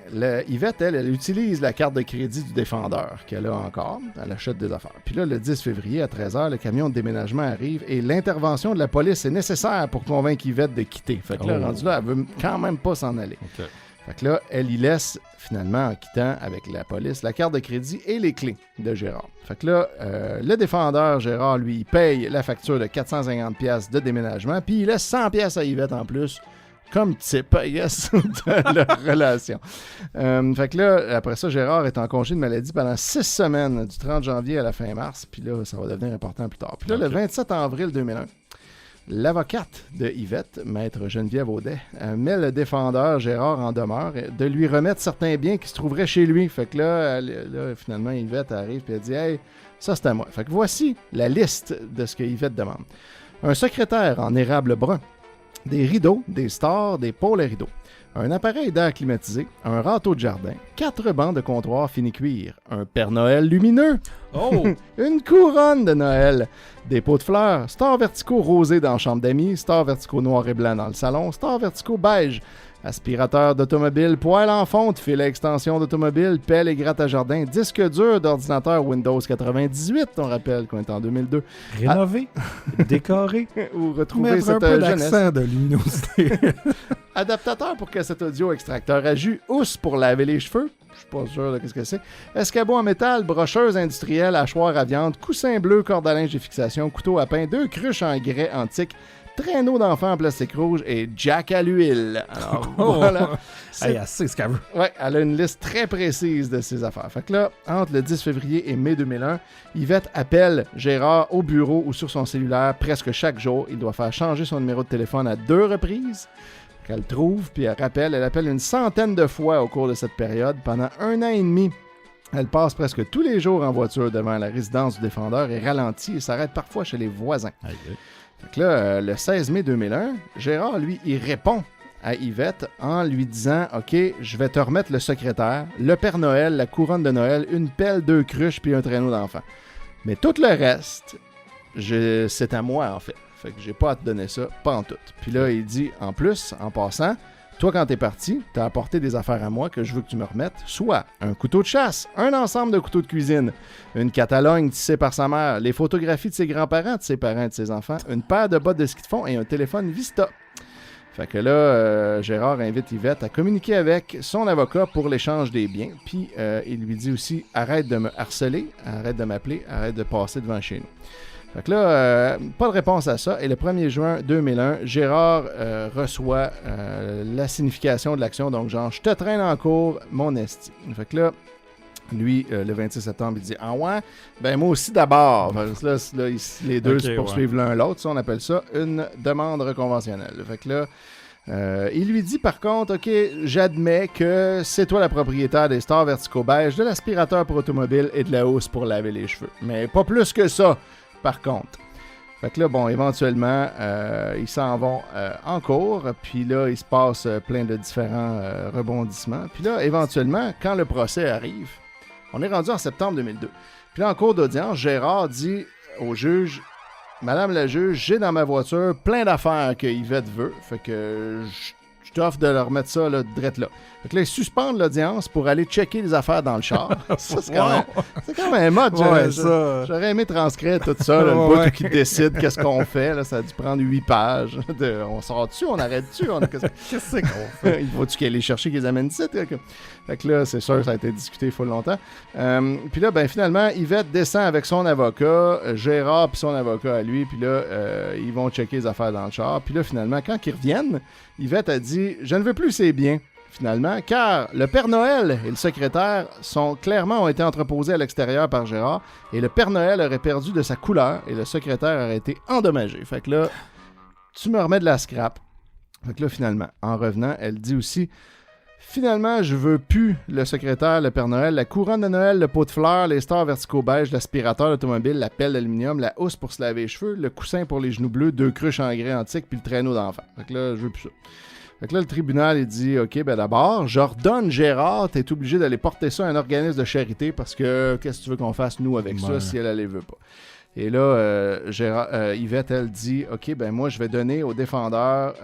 Yvette, elle utilise la carte de crédit du défendeur qu'elle a encore. Elle achète des affaires. Puis là, le 10 février, à 13h, le camion de déménagement arrive et l'intervention de la police est nécessaire pour convaincre Yvette de quitter. Fait que là, rendu là, elle veut quand même pas s'en aller. Okay. Fait que là, elle y laisse, finalement, en quittant avec la police, la carte de crédit et les clés de Gérard. Fait que là, le défendeur, Gérard, lui, il paye la facture de 450$ de déménagement, puis il laisse 100$ à Yvette en plus, comme type, I guess, de leur relation. Fait que là, après ça, Gérard est en congé de maladie pendant 6 semaines, du 30 janvier à la fin mars, puis là, ça va devenir important plus tard. Puis là, le 27 avril 2001, l'avocate de Yvette, maître Geneviève Audet, met le défendeur Gérard en demeure de lui remettre certains biens qui se trouveraient chez lui. Fait que là finalement, Yvette arrive et elle dit « Hey, ça c'est à moi ». Fait que voici la liste de ce que Yvette demande. Un secrétaire en érable brun, des rideaux, des stores, des pôles à rideaux, un appareil d'air climatisé, un râteau de jardin, 4 bancs de comptoir fini cuir, un Père Noël lumineux, une couronne de Noël, des pots de fleurs, stars verticaux rosés dans la chambre d'amis, stars verticaux noirs et blancs dans le salon, stars verticaux beige, aspirateur d'automobile, poêle en fonte, fil à extension d'automobile, pelle et gratte à jardin, disque dur d'ordinateur Windows 98, on rappelle qu'on est en 2002.
Rénové, décoré,
ou retrouver
mettre
cette
un peu
jeunesse.
d'accent de luminosité.
Adaptateur pour cassette audio, extracteur à jus, housse pour laver les cheveux. Je suis pas sûr de qu'est-ce que c'est. Escabeau en métal, brocheuse industrielle, hachoir à viande, coussin bleu, corde à linge et fixation, couteau à pain, 2 cruches en grès antique, traîneau d'enfant en plastique rouge et jack à l'huile. Alors, voilà.
Elle sait ce qu'elle veut.
Ouais, elle a une liste très précise de ses affaires. Fait que là, entre le 10 février et mai 2001, Yvette appelle Gérard au bureau ou sur son cellulaire presque chaque jour. Il doit faire changer son numéro de téléphone à 2 reprises. Qu'elle trouve, puis elle appelle une 100aine de fois au cours de cette période, pendant 1 an et demi. Elle passe presque tous les jours en voiture devant la résidence du défendeur et ralentit et s'arrête parfois chez les voisins. Fait que là, le 16 mai 2001, Gérard, lui, il répond à Yvette en lui disant « OK, je vais te remettre le secrétaire, le Père Noël, la couronne de Noël, une pelle, 2 cruches puis un traîneau d'enfant. Mais tout le reste, c'est à moi, en fait. Fait que j'ai pas à te donner ça, pas en tout. » Puis là, il dit, en plus, en passant, « Toi, quand t'es parti, t'as apporté des affaires à moi que je veux que tu me remettes, soit un couteau de chasse, un ensemble de couteaux de cuisine, une catalogne tissée par sa mère, les photographies de ses grands-parents, de ses parents et de ses enfants, une paire de bottes de ski de fond et un téléphone Vista. » Fait que là, Gérard invite Yvette à communiquer avec son avocat pour l'échange des biens. Puis il lui dit aussi « Arrête de me harceler, arrête de m'appeler, arrête de passer devant chez nous. » Fait que là, pas de réponse à ça. Et le 1er juin 2001, Gérard reçoit la signification de l'action. Donc genre, je te traîne en cours, mon esti. Fait que là, lui, le 26 septembre, il dit « Ah ouais? Ben moi aussi d'abord. » Là, les deux se poursuivent l'un l'autre. Ça, on appelle ça une demande reconventionnelle. Fait que là, il lui dit par contre, OK, j'admets que c'est toi la propriétaire des stars verticaux beige, de l'aspirateur pour automobile et de la housse pour laver les cheveux. Mais pas plus que ça, par contre. Fait que là, bon, éventuellement, ils s'en vont en cours, puis là, il se passe plein de différents rebondissements. Puis là, éventuellement, quand le procès arrive, on est rendu en septembre 2002. Puis là, en cours d'audience, Gérard dit au juge, « Madame la juge, j'ai dans ma voiture plein d'affaires que Yvette veut. Fait que je t'offre de leur mettre ça là, drette là. » Fait que là, ils suspendent l'audience pour aller checker les affaires dans le char. Ça, c'est quand même mode. J'aurais aimé transcrire tout ça, là, le bout où ils décident qu'est-ce qu'on fait. Là, ça a dû prendre 8 pages. On sort dessus, on arrête dessus. Qu'est-ce qu'on fait? Il faut-tu qu'elle les chercher, qu'ils amènent ici? Fait que là, c'est sûr, ça a été discuté full longtemps. Puis là, ben finalement, Yvette descend avec son avocat, Gérard puis son avocat à lui. Puis là, ils vont checker les affaires dans le char. Puis là, finalement, quand ils reviennent, Yvette a dit « Je ne veux plus ces biens. » Finalement, car le Père Noël et le secrétaire ont été entreposés à l'extérieur par Gérard et le Père Noël aurait perdu de sa couleur et le secrétaire aurait été endommagé. Fait que là, tu me remets de la scrap. Fait que là, finalement, en revenant, elle dit aussi « Finalement, je veux plus le secrétaire, le Père Noël, la couronne de Noël, le pot de fleurs, les stars verticaux beige, l'aspirateur d'automobile, la pelle d'aluminium, la housse pour se laver les cheveux, le coussin pour les genoux bleus, 2 cruches en grès antique puis le traîneau d'enfant. Fait que là, je veux plus ça. » Fait que là, le tribunal, il dit, OK, ben d'abord, j'ordonne Gérard, t'es obligé d'aller porter ça à un organisme de charité parce que qu'est-ce que tu veux qu'on fasse, nous, avec ça, si elle les veut pas. Et là, Yvette, elle dit, OK, ben moi, je vais donner au défendeur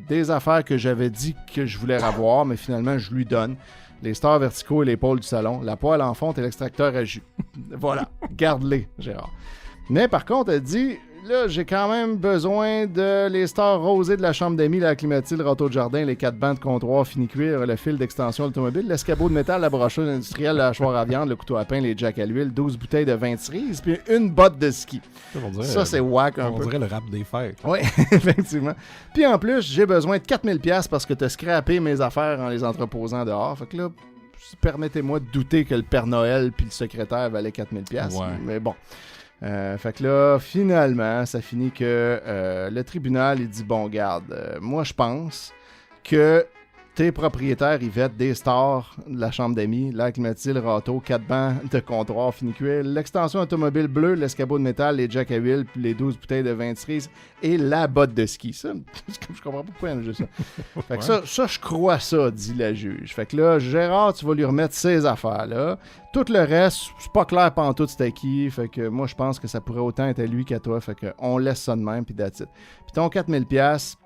des affaires que j'avais dit que je voulais avoir, mais finalement, je lui donne. Les stars verticaux et les pôles du salon, la poêle en fonte et l'extracteur à jus. Voilà, garde-les, Gérard. Mais par contre, elle dit... Là, j'ai quand même besoin de les stars rosés de la chambre d'amis, la climatique, le râteau de jardin, les 4 bancs de comptoir fini cuir, le fil d'extension de l'automobile, l'escabeau de métal, la brocheuse industrielle, la hachoir à viande, le couteau à pain, les jacks à l'huile, 12 bouteilles de vin de cerise, puis une botte de ski. Ça, c'est whack un peu.
On dirait le rap des fêtes.
Oui, effectivement. Puis en plus, j'ai besoin de 4000$ parce que t'as scrappé mes affaires en les entreposant dehors. Fait que là, permettez-moi de douter que le Père Noël puis le secrétaire valaient 4000$. Ouais. Mais bon... fait que là, finalement, ça finit que le tribunal, il dit, bon, garde, moi, je pense que t'es propriétaire, Yvette, des stars de la chambre d'amis, l'air climatisé, le râteau, 4 bancs de comptoir fini cuir, l'extension automobile bleue, l'escabeau de métal, les jacks à huile, puis les 12 bouteilles de vin de cerise et la botte de ski. Ça, je comprends pas pourquoi il y en a juste ça. Fait que ça, je crois ça, dit la juge. Fait que là, Gérard, tu vas lui remettre ses affaires-là. Tout le reste, c'est pas clair pantoute c'était qui. Fait que moi, je pense que ça pourrait autant être à lui qu'à toi. Fait que on laisse ça de même, puis that's it. Puis ton 4000$,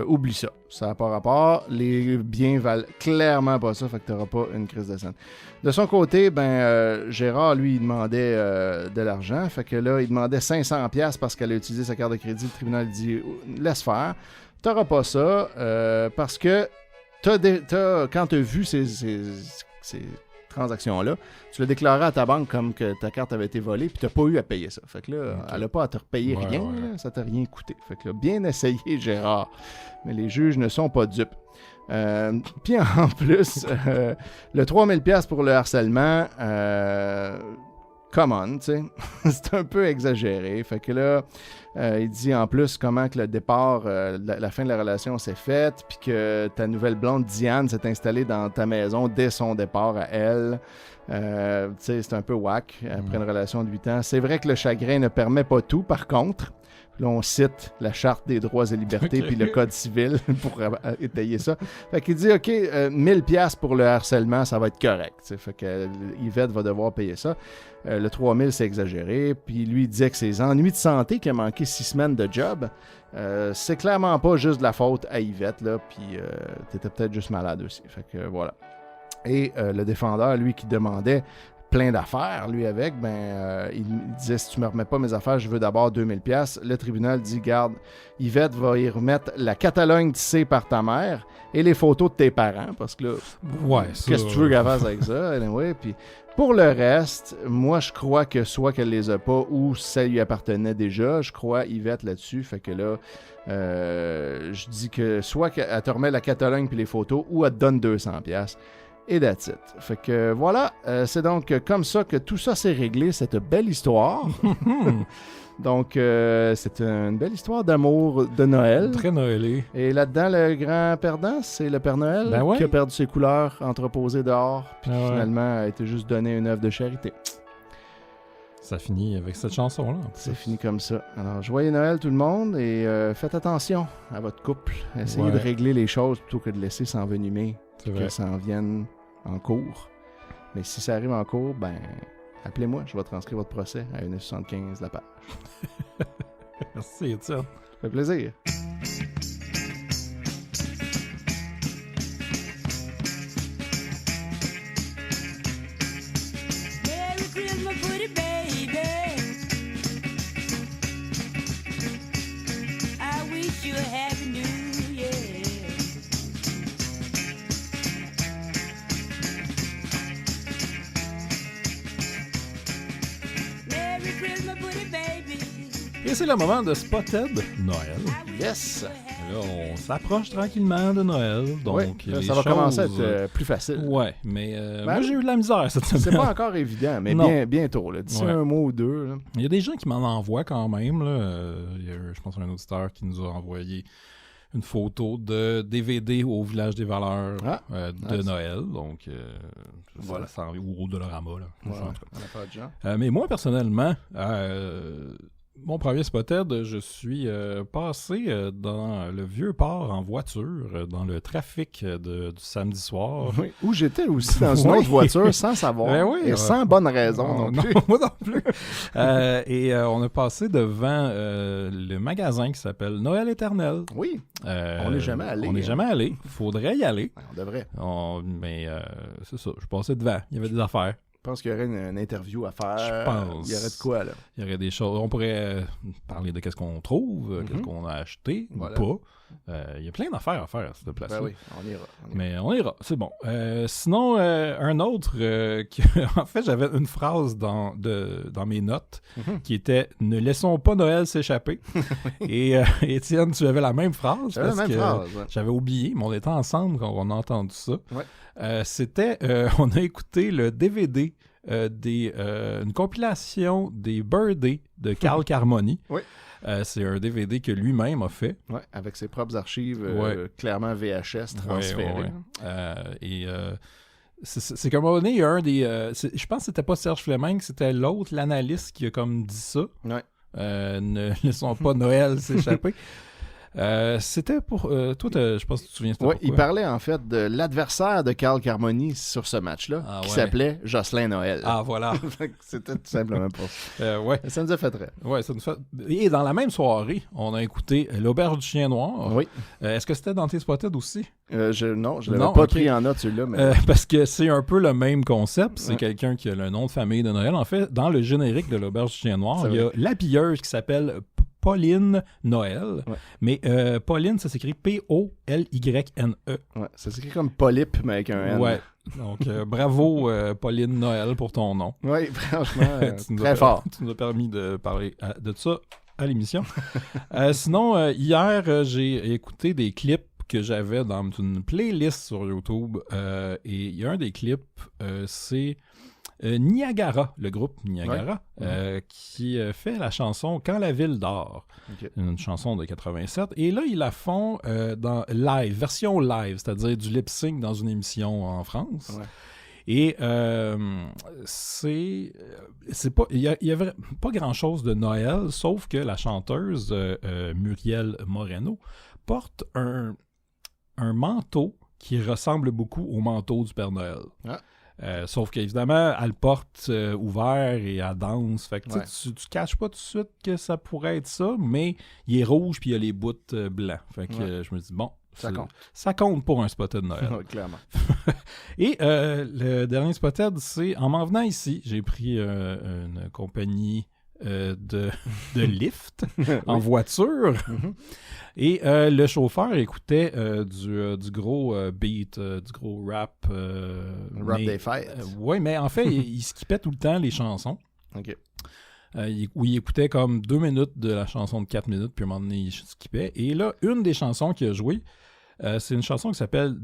oublie ça. Ça n'a pas rapport. Les biens valent clairement pas ça. Fait que t'auras pas une crise de scène. De son côté, Gérard, lui, il demandait de l'argent. Fait que là, il demandait 500$ parce qu'elle a utilisé sa carte de crédit. Le tribunal dit, laisse faire. T'auras pas ça parce que quand t'as vu ces transactions-là, tu l'as déclaré à ta banque comme que ta carte avait été volée, puis tu n'as pas eu à payer ça. Fait que là, elle n'a pas à te repayer rien, là, ça t'a rien coûté. Fait que là, bien essayé, Gérard. Mais les juges ne sont pas dupes. Puis en plus, le 3000$ pour le harcèlement, come on, tu sais. C'est un peu exagéré. Fait que là, il dit en plus comment que le départ, la fin de la relation s'est faite, puis que ta nouvelle blonde Diane s'est installée dans ta maison dès son départ à elle. Tu sais, c'est un peu whack après une relation de 8 ans. C'est vrai que le chagrin ne permet pas tout, par contre. Là, on cite la Charte des droits et libertés puis le Code civil pour étayer ça. Fait qu'il dit, OK, 1000$ pour le harcèlement, ça va être correct. T'sais. Fait que Yvette va devoir payer ça. Le 3000, c'est exagéré. Puis lui, il disait que ses ennuis de santé, qui a manqué 6 semaines de job, c'est clairement pas juste de la faute à Yvette, là. Puis t'étais peut-être juste malade aussi. Fait que voilà. Et le défendeur, lui, qui demandait plein d'affaires, lui, avec, il disait, si tu me remets pas mes affaires, je veux d'abord 2000$. Le tribunal dit, garde, Yvette va y remettre la Catalogne tissée par ta mère et les photos de tes parents, parce que là, qu'est-ce que tu veux qu'elle fasse avec ça? Anyway, puis pour le reste, moi, je crois que soit qu'elle les a pas ou ça lui appartenait déjà, je crois Yvette là-dessus, fait que là, je dis que soit qu'elle te remet la Catalogne puis les photos ou elle te donne 200$. Et that's it. Fait que voilà, c'est donc comme ça que tout ça s'est réglé, cette belle histoire. Donc, c'est une belle histoire d'amour de Noël.
Très noëlé.
Et là-dedans, le grand perdant, c'est le Père Noël qui a perdu ses couleurs entreposées dehors, puis finalement a été juste donné une œuvre de charité.
Ça finit avec cette chanson-là.
C'est fini comme ça. Alors, joyeux Noël tout le monde et faites attention à votre couple. Essayez de régler les choses plutôt que de laisser s'envenimer. Que ça en vienne en cours. Mais si ça arrive en cours, appelez-moi, je vais transcrire votre procès à 1,75$ la page.
Merci, Étienne.
Ça fait plaisir.
Merry Christmas, pretty baby. I wish you a happy new year.
Et c'est le moment de Spotted Noël.
Yes!
Là, on s'approche tranquillement de Noël. Donc,
ça va commencer à être plus facile.
Ouais, mais moi, j'ai eu de la misère cette semaine.
C'est pas encore évident, mais bientôt. D'ici un mois ou deux. Là.
Il y a des gens qui m'en envoient quand même. Là. Il y a, je pense, un auditeur qui nous a envoyé une photo de DVD au Village des Valeurs de Noël. Donc, voilà. Ou au Dollarama. Là.
Ouais, on n'a pas de gens.
Mais moi, personnellement, mon premier Spotted, je suis passé dans le vieux port en voiture, dans le trafic du samedi soir.
Oui, où j'étais aussi dans une autre voiture sans savoir et sans bonne raison non plus.
Non, moi non plus. Et on a passé devant le magasin qui s'appelle Noël Éternel.
Oui, on n'est jamais allé.
On n'est jamais allé. Il faudrait y aller.
Ouais, on devrait.
Mais c'est ça, je passais devant. Il y avait des affaires.
Je pense qu'il y aurait une interview à faire.
Je pense.
Il y aurait de quoi, là.
Il y aurait des choses. On pourrait parler de qu'est-ce qu'on trouve, qu'est-ce qu'on a acheté ou pas. Il y a plein d'affaires à faire à cette place-là.
Ben oui, on ira.
Mais on ira, c'est bon. Sinon, un autre, en fait, j'avais une phrase dans mes notes qui était « Ne laissons pas Noël s'échapper ». Et Étienne, tu avais la même phrase.
J'avais la même phrase.
J'avais oublié, mais on était ensemble quand on a entendu ça.
Ouais.
C'était, on a écouté le DVD une compilation des Birthday de Carl Carmoni.
Oui.
C'est un DVD que lui-même a fait.
Oui, avec ses propres archives, clairement VHS transférées.
C'est qu'à un moment donné, il y a un des... je pense que c'était pas Serge Fleming, c'était l'autre, l'analyste qui a comme dit ça.
Ouais.
Ne laissons pas Noël s'échapper. C'était pour... toi, je pense que tu te souviens.
Oui, il parlait en fait de l'adversaire de Carl Carmoni sur ce match-là, qui s'appelait Jocelyn Noël.
Ah, voilà.
C'était tout simplement pour ça. Ça nous a fait rire.
Ouais, ça nous fait... Et dans la même soirée, on a écouté L'Auberge du Chien Noir.
Oui.
Est-ce que c'était dans tes Spotted aussi?
Non, je ne l'avais pas pris en note celui-là. Mais...
parce que c'est un peu le même concept. C'est quelqu'un qui a le nom de famille de Noël. En fait, dans le générique de L'Auberge du Chien Noir, il y a l'habilleuse qui s'appelle Pauline Noël. Ouais. Mais Pauline, ça s'écrit P-O-L-Y-N-E.
Ouais, ça s'écrit comme Polype, mais avec un N.
Ouais. Donc, bravo, Pauline Noël, pour ton nom.
Oui, franchement, très fort.
Tu nous as permis de parler de ça à l'émission. Sinon, hier, j'ai écouté des clips que j'avais dans une playlist sur YouTube. Et il y a un des clips, c'est Niagara, le groupe Niagara, qui fait la chanson « Quand la ville dort ». Une chanson de 87. Et là, ils la font dans live, version live, c'est-à-dire du lip-sync dans une émission en France. Ouais. Et c'est pas... Il y avait pas grand-chose de Noël, sauf que la chanteuse Muriel Moreno porte un manteau qui ressemble beaucoup au manteau du Père Noël. Ah. Sauf qu'évidemment, elle porte ouvert et elle danse. Fait que tu caches pas tout de suite que ça pourrait être ça, mais il est rouge puis il y a les bouts blancs. Fait que je me dis, bon, ça compte pour un Spotted Noël.
Clairement.
Et le dernier Spotted, c'est en m'en venant ici, j'ai pris une compagnie de lift en voiture. Et le chauffeur écoutait du gros beat, du gros rap.
Rap des fêtes.
Oui, mais en fait, il skippait tout le temps les chansons.
OK.
Où il écoutait comme 2 minutes de la chanson de 4 minutes, puis à un moment donné, il skippait. Et là, une des chansons qu'il a jouées, c'est une chanson qui s'appelle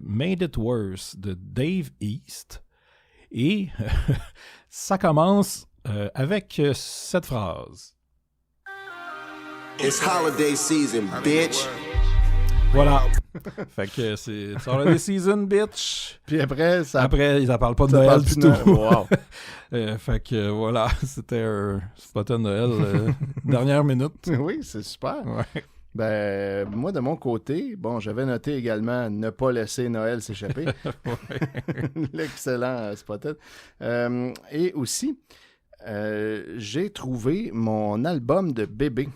Made It Worse de Dave East. Et ça commence avec cette phrase.
It's holiday season, bitch.
Voilà. Fait que c'est holiday season, bitch.
Puis après,
ils en parlent pas de Noël du tout.
Wow.
Fait que voilà, c'était un Spotted Noël dernière minute.
Oui, c'est super.
Ouais.
Ben, moi, de mon côté, bon, j'avais noté également ne pas laisser Noël s'échapper. L'excellent Spotted. Et aussi, j'ai trouvé mon album de bébé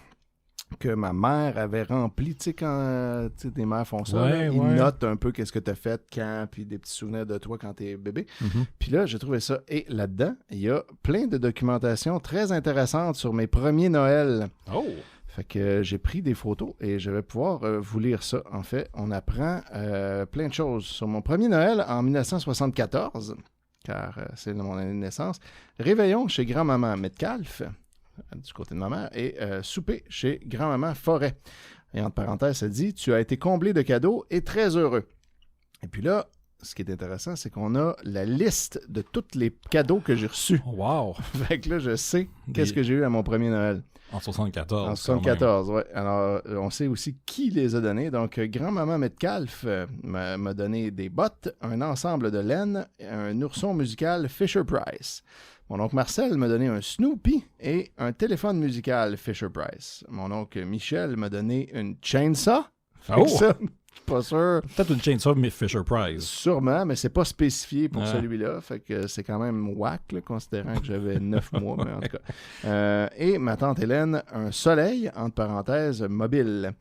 que ma mère avait rempli, tu sais, quand des mères font ça, ils notent un peu qu'est-ce que tu as fait quand, puis des petits souvenirs de toi quand tu es bébé. Puis là, j'ai trouvé ça. Et là-dedans, il y a plein de documentation très intéressante sur mes premiers Noëls.
Oh!
Fait que j'ai pris des photos et je vais pouvoir vous lire ça. En fait, on apprend plein de choses. Sur mon premier Noël en 1974, car c'est mon année de naissance, réveillon chez grand-maman Metcalf, du côté de ma mère, et souper chez grand-maman Forêt. Et entre parenthèses, ça dit « Tu as été comblé de cadeaux et très heureux ». Et puis là, ce qui est intéressant, c'est qu'on a la liste de tous les cadeaux que j'ai reçus.
Wow!
Fait que là, je sais qu'est-ce que j'ai eu à mon premier Noël.
En 74.
En 74, oui. Alors, on sait aussi qui les a donnés. Donc, grand-maman Metcalf m'a donné des bottes, un ensemble de laine, un ourson musical Fisher-Price. Mon oncle Marcel m'a donné un Snoopy et un téléphone musical Fisher-Price. Mon oncle Michel m'a donné une chainsaw.
Oh!
Ça, pas sûr.
Peut-être une chainsaw, mais Fisher-Price.
Sûrement, mais c'est pas spécifié pour celui-là. Fait que c'est quand même whack, là, considérant que j'avais 9 mois, mais en tout cas. Et ma tante Hélène, un soleil, entre parenthèses, mobile.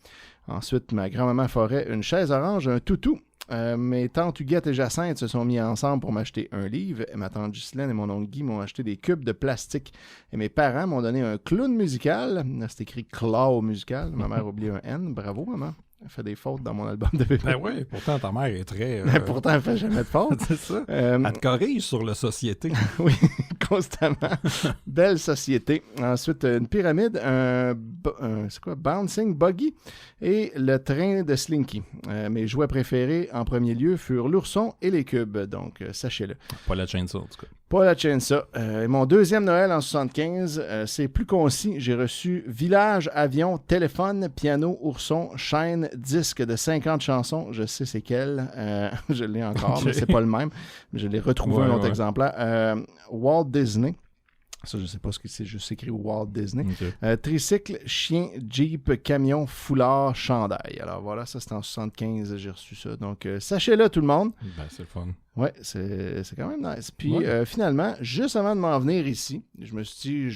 Ensuite, ma grand-maman Forêt, une chaise orange, un toutou. Mes tantes Huguette et Jacinthe se sont mis ensemble pour m'acheter un livre. Et ma tante Ghislaine et mon oncle Guy m'ont acheté des cubes de plastique. Et mes parents m'ont donné un clown musical. C'est écrit Claw musical. Ma mère a oublié un N. Bravo, maman. Elle fait des fautes dans mon album de bébé.
Ben oui, pourtant ta mère est très...
pourtant, elle fait jamais de fautes.
C'est ça. Elle te corrige sur la société.
Oui, constamment. Belle société. Ensuite, une pyramide, c'est quoi? Bouncing Buggy et le train de Slinky. Mes jouets préférés, en premier lieu, furent l'ourson et les cubes. Donc, sachez-le.
Pas la chainsaw, en tout cas.
Pas la chainsaw. Mon deuxième Noël en 75, c'est plus concis. J'ai reçu village, avion, téléphone, piano, ourson, chaîne, disque de 50 chansons. Je sais c'est quel. Je l'ai encore, mais c'est pas le même. Je l'ai retrouvé un autre exemplaire. Walt Disney. Ça, je sais pas ce que c'est, juste écrit Walt Disney. Okay. Tricycle, chien, jeep, camion, foulard, chandail. Alors voilà, ça c'est en 75, j'ai reçu ça. Donc, sachez-le tout le monde.
Ben, c'est le fun.
Ouais, c'est quand même nice. Puis finalement, juste avant de m'en venir ici, je me suis dit,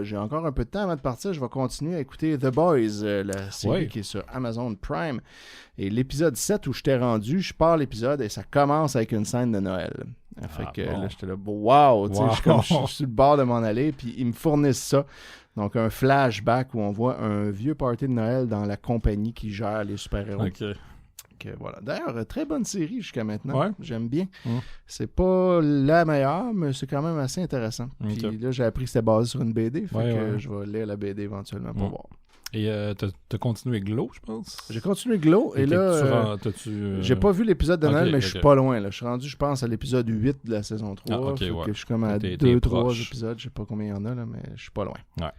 j'ai encore un peu de temps avant de partir, je vais continuer à écouter The Boys, la série qui est sur Amazon Prime. Et l'épisode 7 où je t'ai rendu, je pars l'épisode et ça commence avec une scène de Noël. Fait que là, j'étais là, wow, tu sais, je suis sur le bord de m'en aller, puis ils me fournissent ça. Donc, un flashback où on voit un vieux party de Noël dans la compagnie qui gère les super-héros.
OK.
Voilà. D'ailleurs, très bonne série jusqu'à maintenant.
Ouais.
J'aime bien. C'est pas la meilleure, mais c'est quand même assez intéressant. Puis là, j'ai appris que c'était basé sur une BD. Fait que je vais lire la BD éventuellement pour voir.
Et t'as continué Glow, je pense?
J'ai continué Glow, et là, j'ai pas vu l'épisode de Noël, mais je suis pas loin. Là. Je suis rendu, je pense, à l'épisode 8 de la saison 3. Je suis comme à 2-3 épisodes, je sais pas combien il y en a, là, mais je suis pas loin.
Ouais.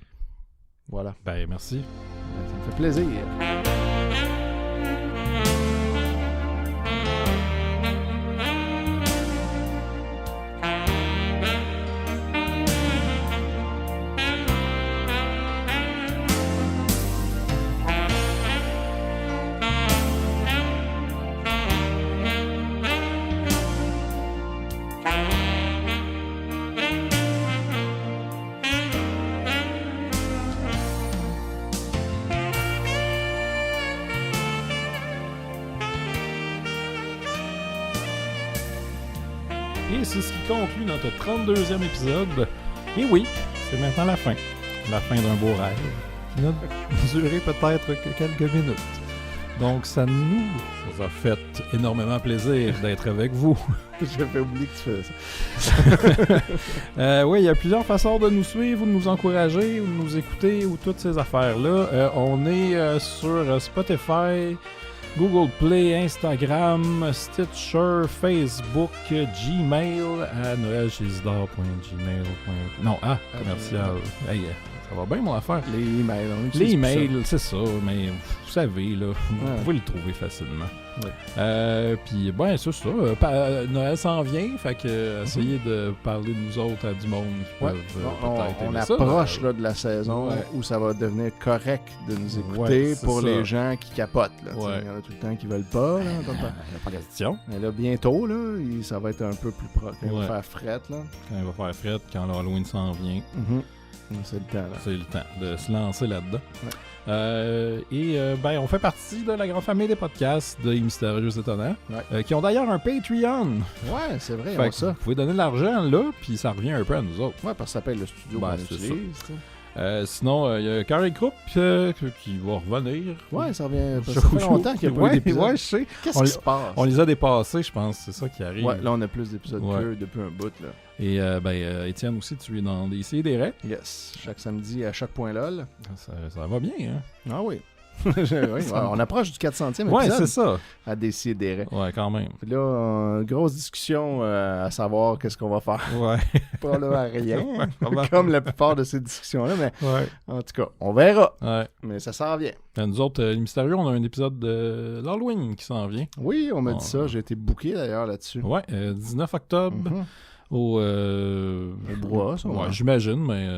Voilà.
Ben, merci.
Ça me fait plaisir.
Et c'est ce qui conclut notre 32e épisode. Et oui, c'est maintenant la fin. La fin d'un beau rêve qui n'a duré peut-être que quelques minutes. Donc ça nous a fait énormément plaisir d'être avec vous.
J'avais oublié que tu faisais ça.
Oui, il y a plusieurs façons de nous suivre, ou de nous encourager, ou de nous écouter, ou toutes ces affaires-là. On est sur Spotify, Google Play, Instagram, Stitcher, Facebook, Gmail, à noelchesisidore.gmail.com. Non, commercial. Hey, ça va bien mon affaire.
Les emails.
Les emails, c'est ça, mais vous savez, là, vous pouvez le trouver facilement. Ouais. Puis, ben, c'est ça. Noël s'en vient, fait que essayez de parler de nous autres à du monde qui peuvent peut-être aimer ça.
On approche là, de la saison où ça va devenir correct de nous écouter pour les gens qui capotent. Là, il y en a tout le temps qui veulent pas. Là,
pas question.
Mais là, bientôt, là, ça va être un peu plus proche. Quand il va faire fret. Là.
Quand il va faire fret, quand l'Halloween s'en vient.
C'est le temps, là.
C'est le temps de se lancer là-dedans. Ben, on fait partie de la grande famille des podcasts de Mystérieux Étonnants, qui ont d'ailleurs un Patreon.
Ouais, c'est vrai,
fait ça. Vous pouvez donner de l'argent là, puis ça revient un peu à nous autres.
Ouais, parce que ça paye le studio qu'on utilise.
Sinon, il y a Carré Group qui va revenir.
Ouais, ça revient. Ça fait longtemps qu'il n'y a pas eu d'épisodes.
Ouais, je sais.
Qu'est-ce qui se passe?
On les a dépassés, je pense. C'est ça qui arrive.
Ouais, là, on a plus d'épisodes qu'eux depuis un bout. Là.
Et Étienne aussi, tu es dans des CDR.
Yes. Chaque samedi à chaque point LOL.
Ça va bien, hein?
Ah oui. On approche du 400e épisode.
Ouais, c'est ça.
À décider.
Ouais, quand même.
Puis là, grosse discussion à savoir qu'est-ce qu'on va faire.
Ouais.
Pas là à rien. Comme la plupart de ces discussions-là, mais en tout cas, on verra.
Ouais.
Mais ça s'en vient.
Nous autres, les Mystérieux, on a un épisode de l'Halloween qui s'en vient.
Oui, on m'a dit ça. J'ai été booké d'ailleurs là-dessus.
Ouais, 19 octobre. Au
bois, ça.
Ouais, j'imagine, mais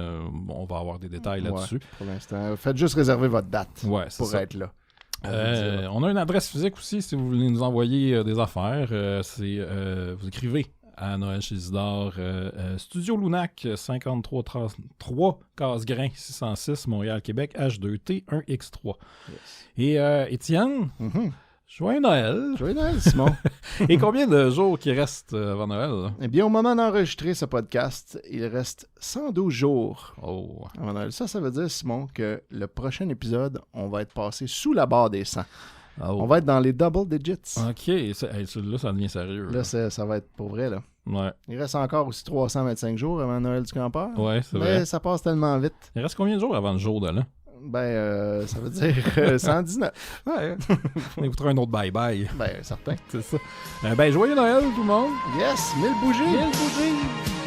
on va avoir des détails là-dessus.
Pour l'instant. Faites juste réserver votre date pour être là.
On a une adresse physique aussi si vous voulez nous envoyer des affaires. Vous écrivez à Noël chez Isidore, Studio Lunac, 5333 Casgrain 606, Montréal, Québec, H2T 1X3. Yes. Et Étienne, joyeux Noël!
Joyeux Noël, Simon!
Et combien de jours qui restent avant Noël?
Eh bien, au moment d'enregistrer ce podcast, il reste 112 jours avant Noël. Ça veut dire, Simon, que le prochain épisode, on va être passé sous la barre des 100. On va être dans les double digits.
OK. Là, ça devient sérieux.
Là, ça va être pour vrai, là.
Ouais.
Il reste encore aussi 325 jours avant Noël du campeur.
Ouais, c'est vrai.
Mais ça passe tellement vite.
Il reste combien de jours avant le jour de l'an?
Ben, ça veut dire 119.
Ouais. On écoutera un autre bye-bye.
Ben, certain.
C'est ça. Ben, joyeux Noël, tout le monde.
Yes, 1000 bougies.
1000 bougies.